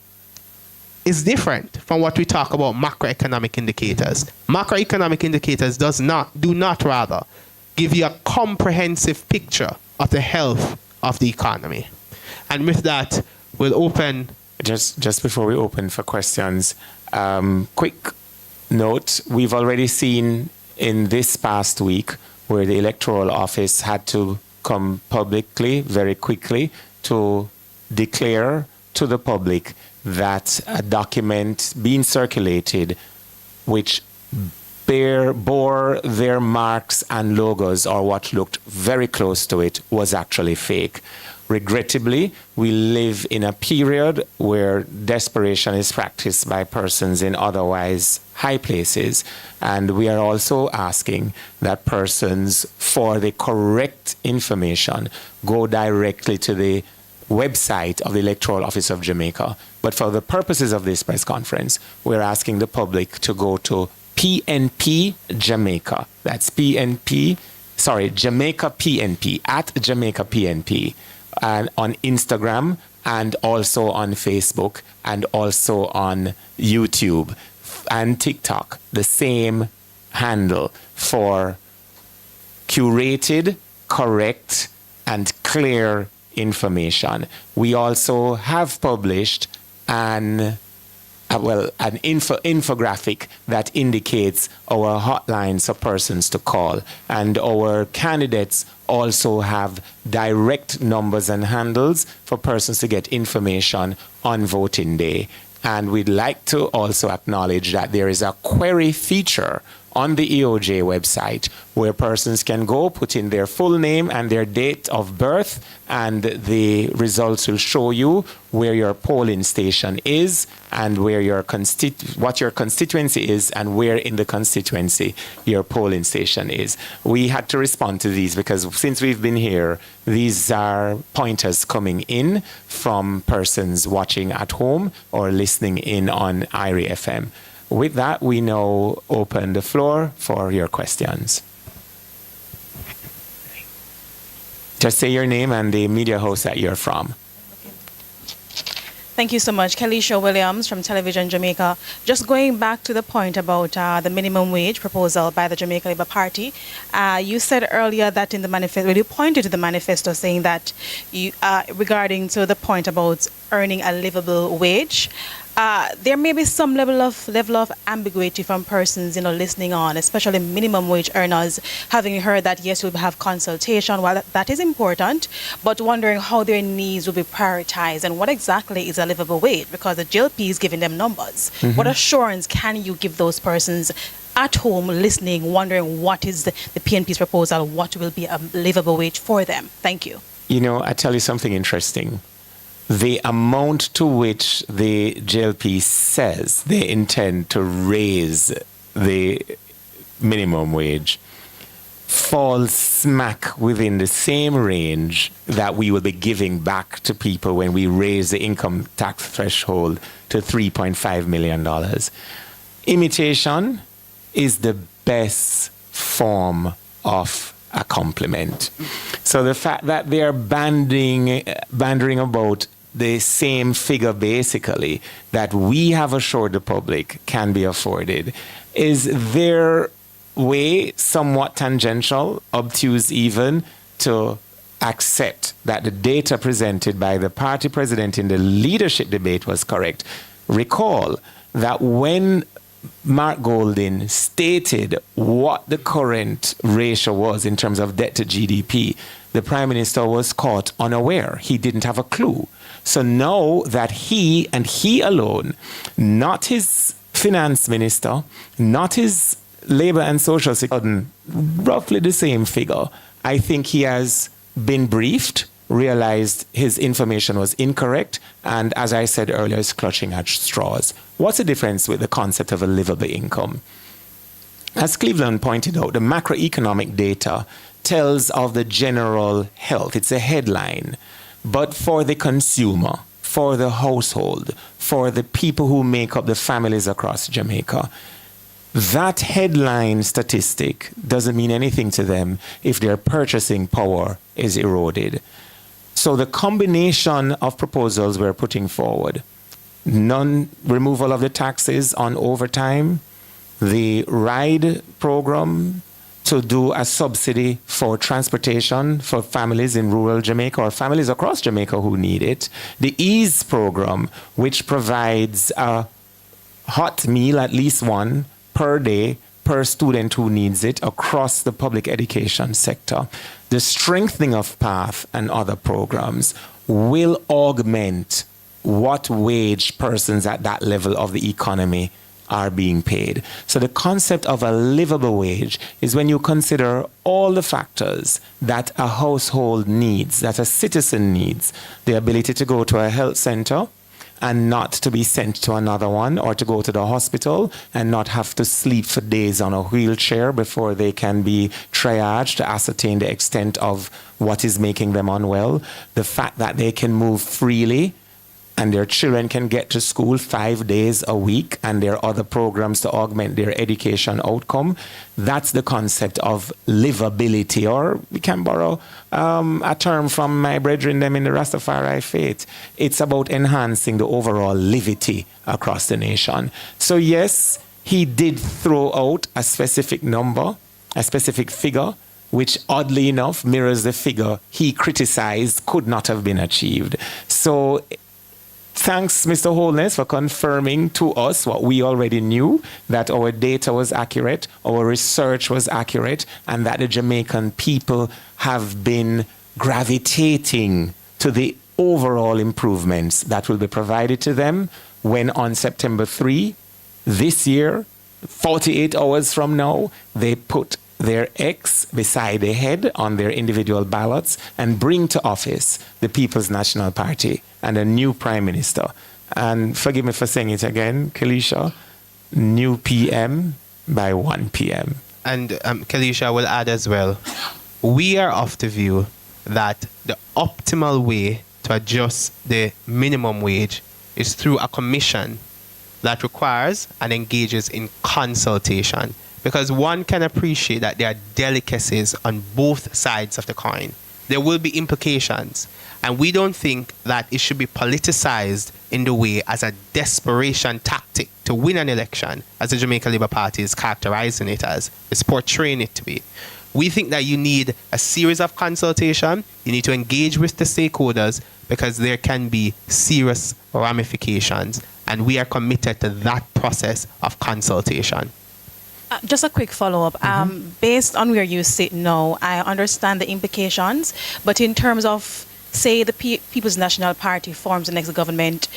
is different from what we talk about macroeconomic indicators. Macroeconomic indicators do not rather give you a comprehensive picture of the health of the economy. And with that, we'll open. Just before we open for questions, quick note: we've already seen in this past week where the Electoral Office had to come publicly very quickly to declare to the public that a document being circulated which bore their marks and logos, or what looked very close to it, was actually fake. Regrettably, we live in a period where desperation is practiced by persons in otherwise high places, and we are also asking that persons, for the correct information, go directly to the website of the Electoral Office of Jamaica. But for the purposes of this press conference, we're asking the public to go to PNP Jamaica. That's Jamaica PNP, at Jamaica PNP, and on Instagram, and also on Facebook, and also on YouTube and TikTok. The same handle for curated, correct, and clear information. We also have published an infographic that indicates our hotlines for persons to call, and our candidates also have direct numbers and handles for persons to get information on voting day. And we'd like to also acknowledge that there is a query feature on the EOJ website where persons can go, put in their full name and their date of birth, and the results will show you where your polling station is and where your what your constituency is and where in the constituency your polling station is. We had to respond to these because since we've been here, these are pointers coming in from persons watching at home or listening in on IRI FM. With that, we now open the floor for your questions. Just say your name and the media host that you're from. Thank you so much. Kelisha Williams from Television Jamaica. Just going back to the point about the minimum wage proposal by the Jamaica Labour Party, you said earlier that in the manifesto, well, you pointed to the manifesto saying that you, regarding to the point about earning a livable wage, there may be some level of ambiguity from persons, listening on, especially minimum wage earners, having heard that yes, we'll have consultation. While that is important, but wondering how their needs will be prioritized and what exactly is a livable wage, because the JLP is giving them numbers. Mm-hmm. What assurance can you give those persons at home listening, wondering what is the PNP's proposal, what will be a livable wage for them? Thank you. I tell you something interesting. The amount to which the JLP says they intend to raise the minimum wage falls smack within the same range that we will be giving back to people when we raise the income tax threshold to $3.5 million. Imitation is the best form of a compliment. So the fact that they are banding about the same figure basically that we have assured the public can be afforded is their way somewhat tangential, obtuse even, to accept that the data presented by the party president in the leadership debate was correct. Recall that when Mark Golding stated what the current ratio was in terms of debt to GDP, the Prime Minister was caught unaware. He didn't have a clue. So now that he and he alone, not his finance minister, not his labor and social security, roughly the same figure, I think he has been briefed, realized his information was incorrect, and as I said earlier, is clutching at straws. What's the difference with the concept of a livable income? As Cleveland pointed out, the macroeconomic data tells of the general health. It's a headline. But for the consumer, for the household, for the people who make up the families across Jamaica, that headline statistic doesn't mean anything to them if their purchasing power is eroded. So the combination of proposals we're putting forward non-removal of the taxes on overtime, the RIDE program to do a subsidy for transportation for families in rural Jamaica or families across Jamaica who need it, the EASE program, which provides a hot meal, at least one, per day per student who needs it across the public education sector. The strengthening of PATH and other programs will augment what wage persons at that level of the economy are being paid. So the concept of a livable wage is when you consider all the factors that a household needs, that a citizen needs, the ability to go to a health center and not to be sent to another one, or to go to the hospital and not have to sleep for days on a wheelchair before they can be triaged to ascertain the extent of what is making them unwell. The fact that they can move freely and their children can get to school 5 days a week, and there are other programs to augment their education outcome. That's the concept of livability, or we can borrow a term from my brethren them in the Rastafari faith. It's about enhancing the overall livity across the nation. So yes, he did throw out a specific number, a specific figure, which oddly enough mirrors the figure he criticized could not have been achieved. So thanks, Mr. Holness, for confirming to us what we already knew, that our data was accurate, our research was accurate, and that the Jamaican people have been gravitating to the overall improvements that will be provided to them when on September 3 this year, 48 hours from now, they put their X beside their head on their individual ballots and bring to office the People's National Party and a new Prime Minister. And forgive me for saying it again, Kalisha, new PM by 1 p.m. And Kalisha will add as well, we are of the view that the optimal way to adjust the minimum wage is through a commission that requires and engages in consultation. Because one can appreciate that there are delicacies on both sides of the coin. There will be implications. And we don't think that it should be politicized in the way as a desperation tactic to win an election, as the Jamaica Labour Party is characterizing it as, is portraying it to be. We think that you need a series of consultation. You need to engage with the stakeholders because there can be serious ramifications. And we are committed to that process of consultation. Just a quick follow-up. Based on where you sit now, I understand the implications, but in terms of, say, the People's National Party forms the next government,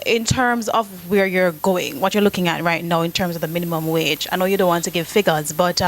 in terms of where you're going, what you're looking at right now in terms of the minimum wage, I know you don't want to give figures, but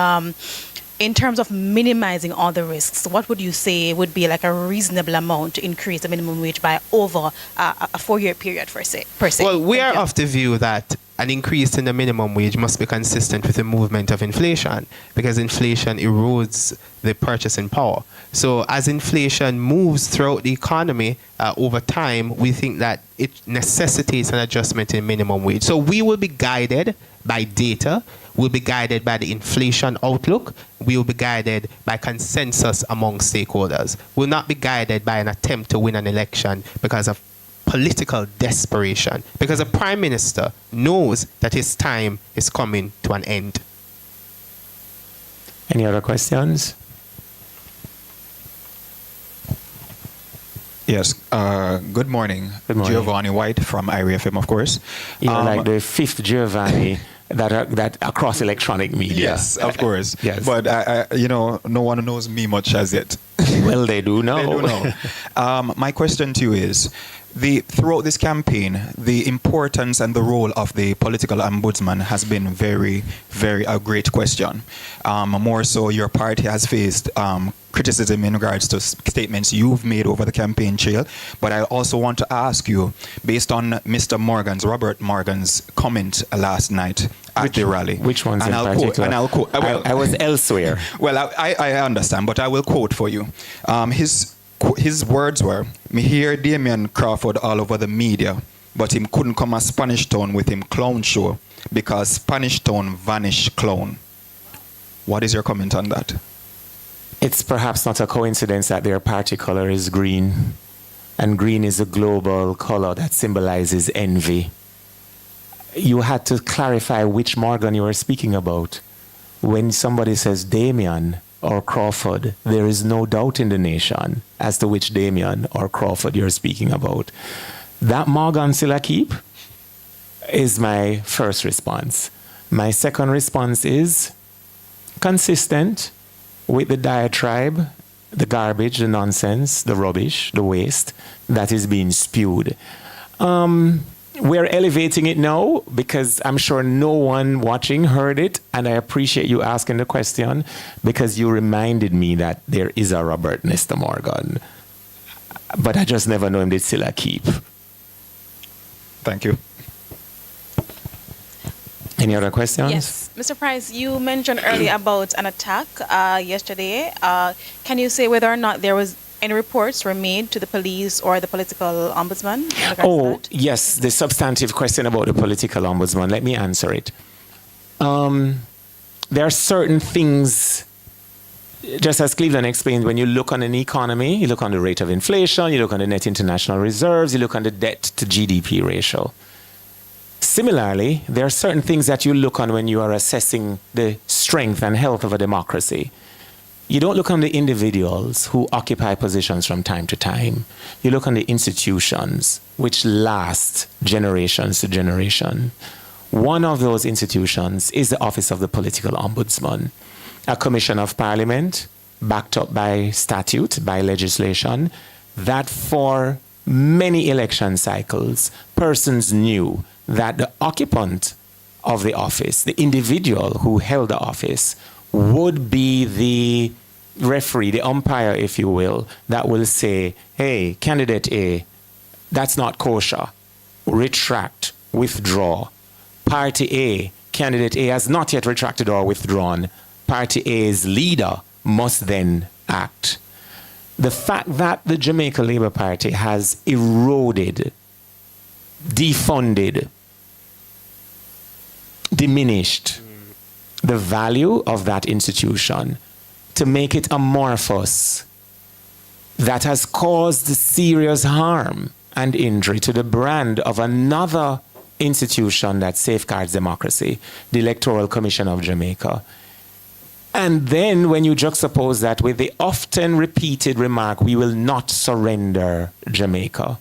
in terms of minimizing all the risks, what would you say would be like a reasonable amount to increase the minimum wage by over a 4-year period, per se? Well, we are of the view that an increase in the minimum wage must be consistent with the movement of inflation, because inflation erodes the purchasing power. So as inflation moves throughout the economy over time, we think that it necessitates an adjustment in minimum wage. So we will be guided by data, we'll be guided by the inflation outlook, we will be guided by consensus among stakeholders. We'll not be guided by an attempt to win an election because of political desperation, because a prime minister knows that his time is coming to an end. Any other questions? Yes. Good morning. Good morning. Giovanni White from IRFM, of course. You're like the fifth Giovanni that across electronic media. Yes, of course. Yes. But no one knows me much as yet. Well, they do know. They do know. My question to you is, throughout this campaign, the importance and the role of the political ombudsman has been very, very a great question. More so, your party has faced criticism in regards to statements you've made over the campaign trail. But I also want to ask you, based on Robert Morgan's comment last night at the rally. Which ones and in I'll particular? Quote, and I'll quote. I was elsewhere. Well, I understand, but I will quote for you. His words were, "Me hear Damien Crawford all over the media, but him couldn't come a Spanish Town with him clown show because Spanish Town vanish clown." What is your comment on that? It's perhaps not a coincidence that their party color is green. and green is a global color that symbolizes envy. You had to clarify which Morgan you were speaking about. When somebody says Damien or Crawford, there is no doubt in the nation as to which Damien or Crawford you're speaking about. That Morgan still a keep is my first response. My second response is consistent with the diatribe, the garbage, the nonsense, the rubbish, the waste that is being spewed. We're elevating it now because I'm sure no one watching heard it, and I appreciate you asking the question because you reminded me that there is a Robert Nesta Morgan. But I just never know him did still a keep. Thank you. Any other questions? Yes. Mr. Price, you mentioned earlier about an attack yesterday. Can you say whether or not there was any reports were made to the police or the political ombudsman? Oh, yes, the substantive question about the political ombudsman. Let me answer it. There are certain things, just as Cleveland explained, when you look on an economy, you look on the rate of inflation, you look on the net international reserves, you look on the debt to GDP ratio. Similarly, there are certain things that you look on when you are assessing the strength and health of a democracy. You don't look on the individuals who occupy positions from time to time. You look on the institutions which last generations to generation. One of those institutions is the Office of the Political Ombudsman, a commission of parliament backed up by statute, by legislation, that for many election cycles, persons knew that the occupant of the office, the individual who held the office, would be the referee, the umpire, if you will, that will say, hey, candidate A, that's not kosher. Retract, withdraw. Party A, candidate A has not yet retracted or withdrawn. Party A's leader must then act. The fact that the Jamaica Labour Party has eroded, defunded, diminished the value of that institution to make it amorphous, that has caused serious harm and injury to the brand of another institution that safeguards democracy, the Electoral Commission of Jamaica. And then when you juxtapose that with the often repeated remark, we will not surrender Jamaica,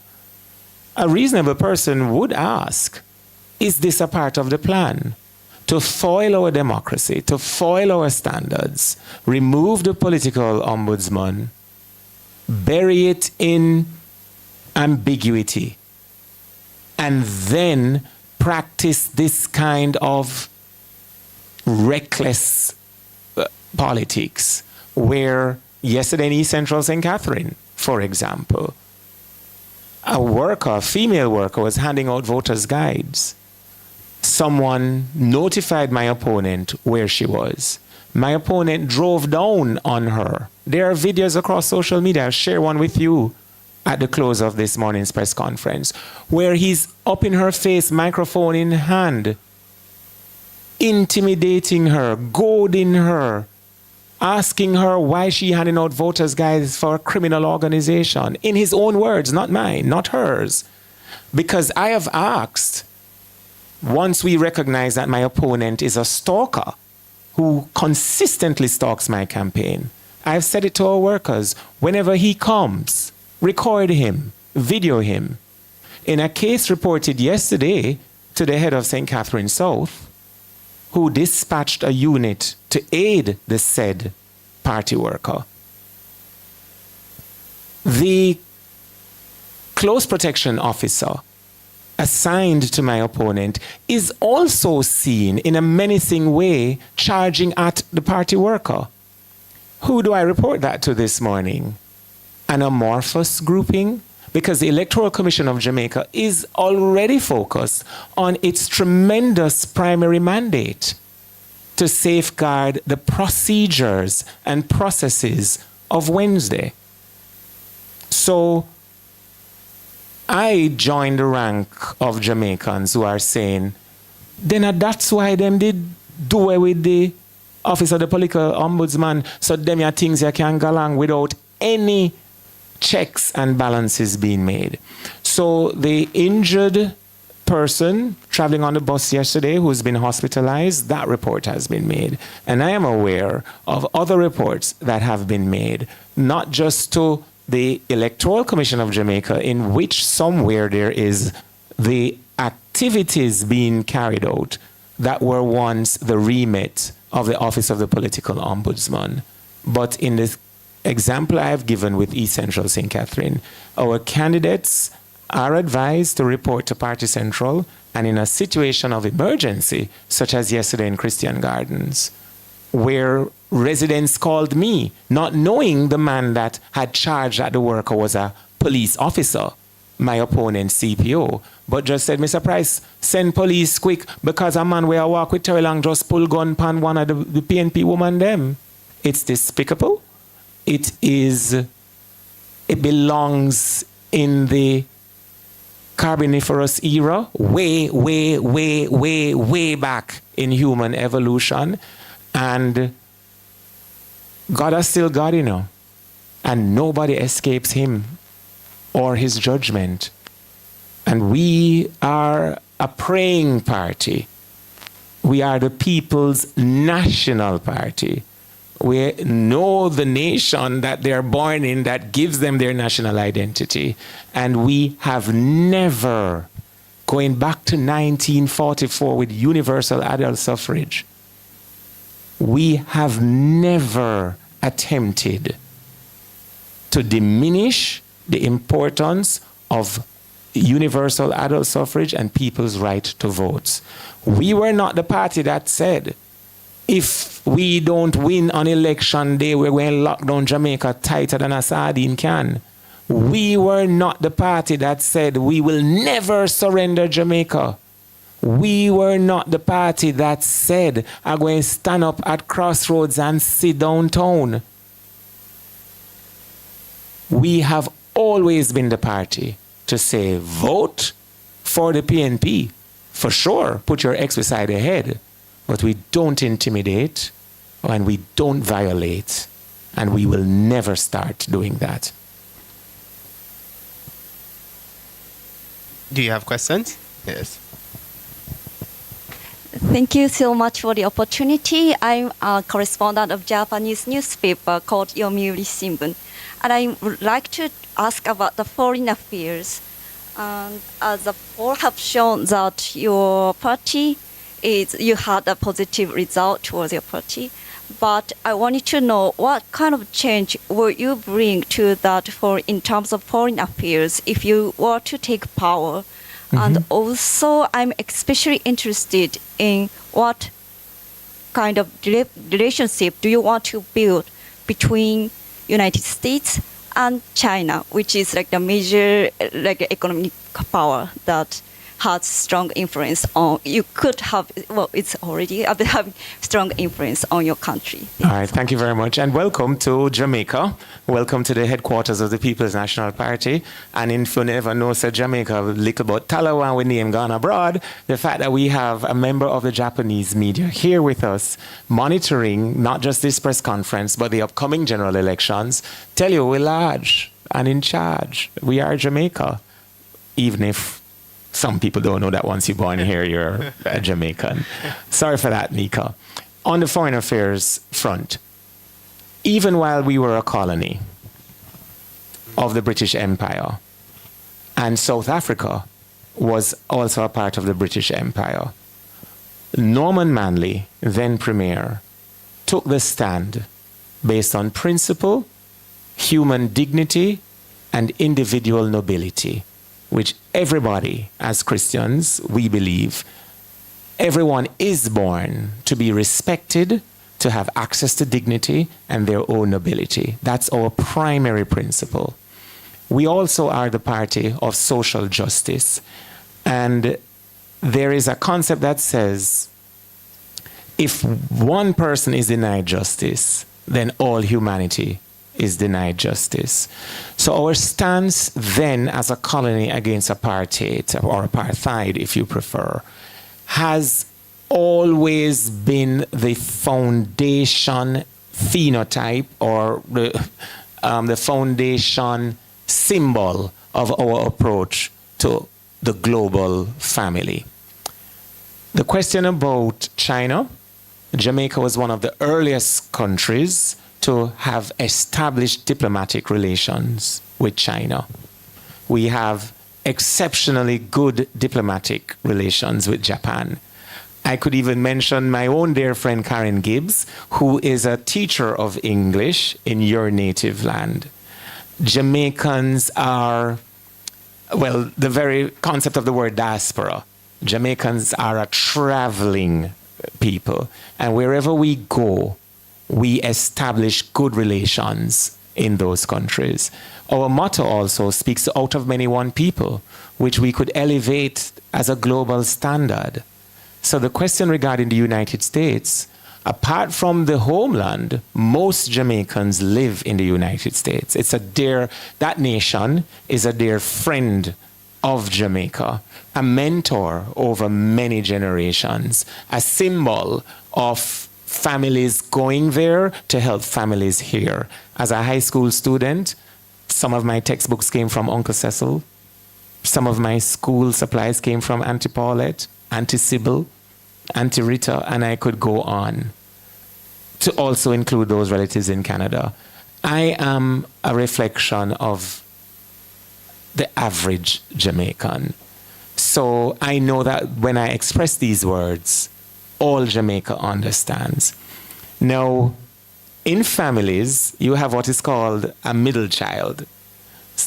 a reasonable person would ask, is this a part of the plan? To foil our democracy, to foil our standards, remove the political ombudsman, bury it in ambiguity, and then practice this kind of reckless politics, where yesterday in East Central St. Catherine, for example, a worker, a female worker, was handing out voters' guides. Someone notified my opponent where she was. My opponent drove down on her. There are videos across social media. I'll share one with you at the close of this morning's press conference, where he's up in her face, microphone in hand, intimidating her, goading her, asking her why she handing out voters' guides for a criminal organization. In his own words, not mine, not hers. Because I have asked, once we recognize that my opponent is a stalker who consistently stalks my campaign, I've said it to our workers, whenever he comes, record him, video him. In a case reported yesterday to the head of St. Catherine South, who dispatched a unit to aid the said party worker, the close protection officer assigned to my opponent is also seen in a menacing way charging at the party worker. Who do I report that to this morning? An amorphous grouping? Because the Electoral Commission of Jamaica is already focused on its tremendous primary mandate to safeguard the procedures and processes of Wednesday. So I join the rank of Jamaicans who are saying, then that's why them did do away with the Office of the Political Ombudsman, so them are things you can go along without any checks and balances being made. So the injured person traveling on the bus yesterday who's been hospitalized, that report has been made. And I am aware of other reports that have been made, not just to the Electoral Commission of Jamaica, in which somewhere there is the activities being carried out that were once the remit of the Office of the Political Ombudsman. But in this example I have given with East Central St. Catherine, our candidates are advised to report to Party Central, and in a situation of emergency, such as yesterday in Christian Gardens, where residents called me, not knowing the man that had charged that the worker was a police officer, my opponent CPO, but just said, Mr. Price, send police quick because a man where I walk with Terry Long just pull gun pan one of the PNP woman them. It's despicable. It belongs in the Carboniferous era, way back in human evolution. And God is still God, you know. And nobody escapes him or his judgment. And we are a praying party. We are the people's national party. We know the nation that they're born in that gives them their national identity. And we have never, going back to 1944 with universal adult suffrage, we have never attempted to diminish the importance of universal adult suffrage and people's right to vote. We were not the party that said, if we don't win on election day, we're going to lock down Jamaica tighter than a sardine can. We were not the party that said we will never surrender Jamaica. We were not the party that said I'm going to stand up at crossroads and sit downtown. We have always been the party to say vote for the PNP. For sure, put your ex beside the head. But we don't intimidate and we don't violate, and we will never start doing that. Do you have questions? Yes. Thank you so much for the opportunity. I'm a correspondent of Japanese newspaper called Yomiuri Shimbun, and I would like to ask about the foreign affairs. The poll have shown that your party you had a positive result towards your party, but I wanted to know what kind of change will you bring to that in terms of foreign affairs if you were to take power. And also I'm especially interested in what kind of relationship do you want to build between United States and China, which is like the major economic power that has strong influence on, you could have, well, it's already having strong influence on your country. All right, thank you very much. And welcome to Jamaica. Welcome to the headquarters of the People's National Party. And if you never know, so Jamaica, little about Talawan, we name gone abroad, the fact that we have a member of the Japanese media here with us, monitoring not just this press conference, but the upcoming general elections, tell you we're large and in charge. We are Jamaica, even if some people don't know that once you're born here, you're a Jamaican. Sorry for that, Nika. On the foreign affairs front, even while we were a colony of the British Empire, and South Africa was also a part of the British Empire, Norman Manley, then Premier, took the stand based on principle, human dignity, and individual nobility, which everybody, as Christians, we believe, everyone is born to be respected, to have access to dignity and their own nobility. That's our primary principle. We also are the party of social justice. And there is a concept that says, if one person is denied justice, then all humanity is denied justice. So our stance then as a colony against apartheid, or apartheid if you prefer, has always been the foundation phenotype, or the foundation symbol of our approach to the global family. The question about China, Jamaica was one of the earliest countries to have established diplomatic relations with China. We have exceptionally good diplomatic relations with Japan. I could even mention my own dear friend Karen Gibbs, who is a teacher of English in your native land. Jamaicans are, well, the very concept of the word diaspora. Jamaicans are a traveling people, and wherever we go, we establish good relations in those countries. Our motto also speaks out of many one people, which we could elevate as a global standard. So the question regarding the United States, apart from the homeland, most Jamaicans live in the United States. That nation is a dear friend of Jamaica, a mentor over many generations, a symbol of families going there to help families here. As a high school student, some of my textbooks came from Uncle Cecil. Some of my school supplies came from Auntie Paulette, Auntie Sybil, Auntie Rita, and I could go on, to also include those relatives in Canada. I am a reflection of the average Jamaican. So I know that when I express these words, all Jamaica understands. Now, in families, you have what is called a middle child.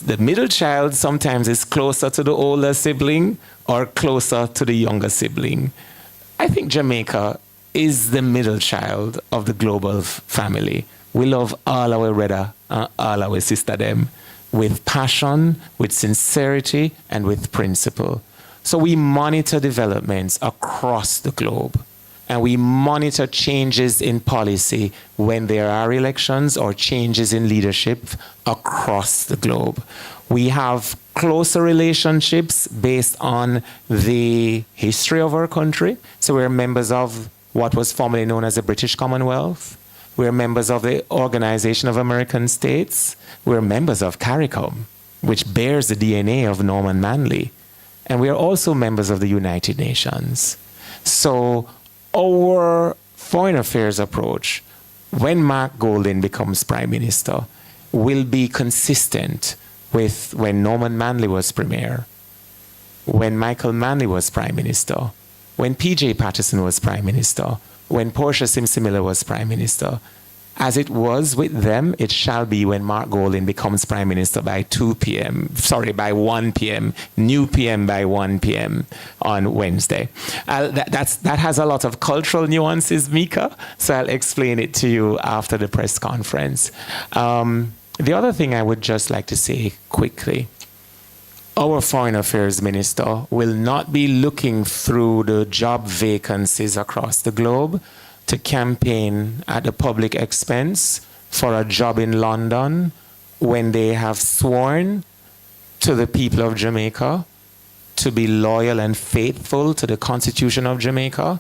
The middle child sometimes is closer to the older sibling or closer to the younger sibling. I think Jamaica is the middle child of the global family. We love all our brother and all our sister them with passion, with sincerity, and with principle. So we monitor developments across the globe, and we monitor changes in policy when there are elections or changes in leadership across the globe. We have closer relationships based on the history of our country. So we're members of what was formerly known as the British Commonwealth. We're members of the Organization of American States. We're members of CARICOM, which bears the DNA of Norman Manley. And we are also members of the United Nations. So our foreign affairs approach, when Mark Golding becomes Prime Minister, will be consistent with when Norman Manley was Premier, when Michael Manley was Prime Minister, when P.J. Patterson was Prime Minister, when Portia Simsimila was Prime Minister. As it was with them, it shall be when Mark Golding becomes Prime Minister by 1 p.m., new PM by 1 p.m. on Wednesday. That has a lot of cultural nuances, Mika, so I'll explain it to you after the press conference. The other thing I would just like to say quickly, our Foreign Affairs Minister will not be looking through the job vacancies across the globe to campaign at the public expense for a job in London when they have sworn to the people of Jamaica to be loyal and faithful to the Constitution of Jamaica,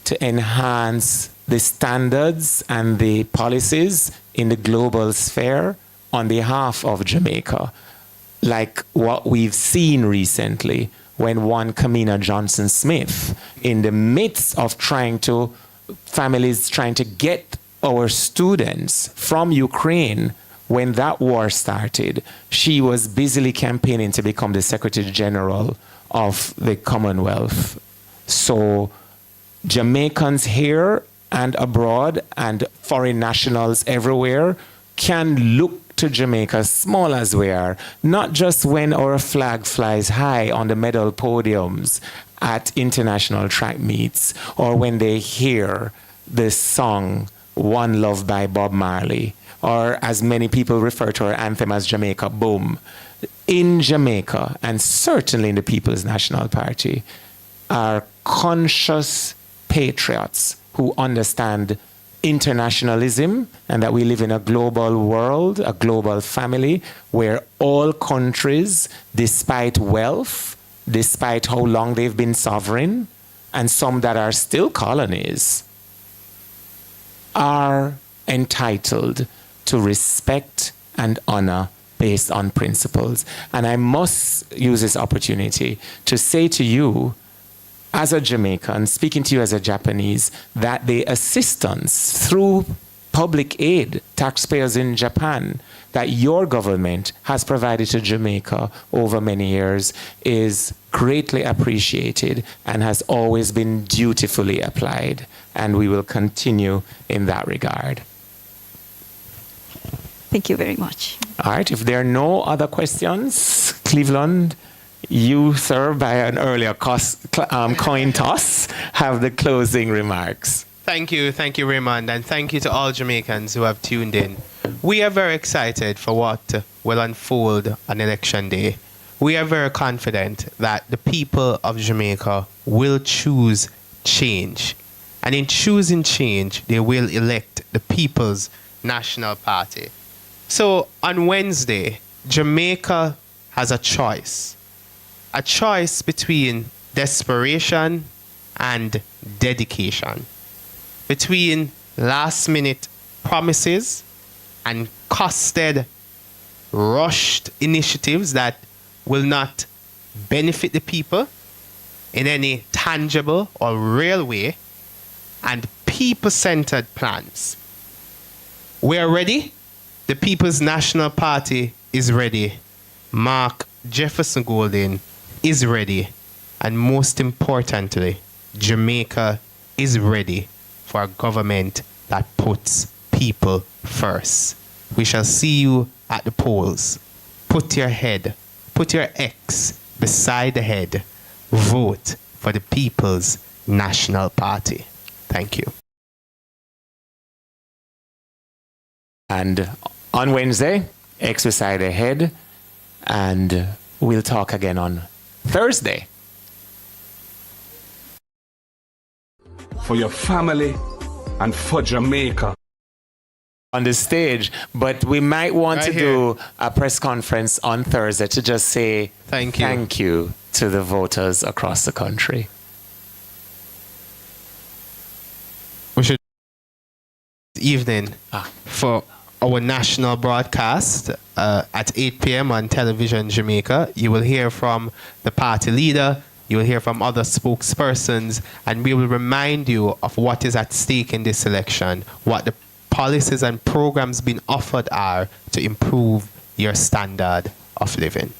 to enhance the standards and the policies in the global sphere on behalf of Jamaica, like what we've seen recently when one Kamina Johnson-Smith, in the midst of families trying to get our students from Ukraine, when that war started, she was busily campaigning to become the Secretary General of the Commonwealth. So Jamaicans here and abroad and foreign nationals everywhere can look to Jamaica, small as we are, not just when our flag flies high on the medal podiums at international track meets, or when they hear the song One Love by Bob Marley, or as many people refer to our anthem as Jamaica Boom. In Jamaica, and certainly in the People's National Party, are conscious patriots who understand internationalism and that we live in a global world, a global family, where all countries, despite wealth, despite how long they've been sovereign, and some that are still colonies, are entitled to respect and honor based on principles. And I must use this opportunity to say to you, as a Jamaican, speaking to you as a Japanese, that the assistance through public aid, taxpayers in Japan, that your government has provided to Jamaica over many years is greatly appreciated and has always been dutifully applied. And we will continue in that regard. Thank you very much. All right, if there are no other questions, Cleveland, you, sir, by an earlier coin toss, have the closing remarks. Thank you, Raymond, and thank you to all Jamaicans who have tuned in. We are very excited for what will unfold on election day. We are very confident that the people of Jamaica will choose change. And in choosing change, they will elect the People's National Party. So on Wednesday, Jamaica has a choice between desperation and dedication, between last-minute promises and costed, rushed initiatives that will not benefit the people in any tangible or real way, and people-centered plans. We are ready. The People's National Party is ready. Mark Jefferson Golding is ready. And most importantly, Jamaica is ready for a government that puts people first. We shall see you at the polls. Put your X beside the head. Vote for the People's National Party. Thank you. And on Wednesday, X beside the head, and we'll talk again on Thursday. For your family and for Jamaica. On the stage, but we might want to do a press conference on Thursday to just say thank you to the voters across the country. We should evening for our national broadcast at 8 p.m. on Television Jamaica. You will hear from the party leader, you will hear from other spokespersons, and we will remind you of what is at stake in this election, what the policies and programs being offered are to improve your standard of living.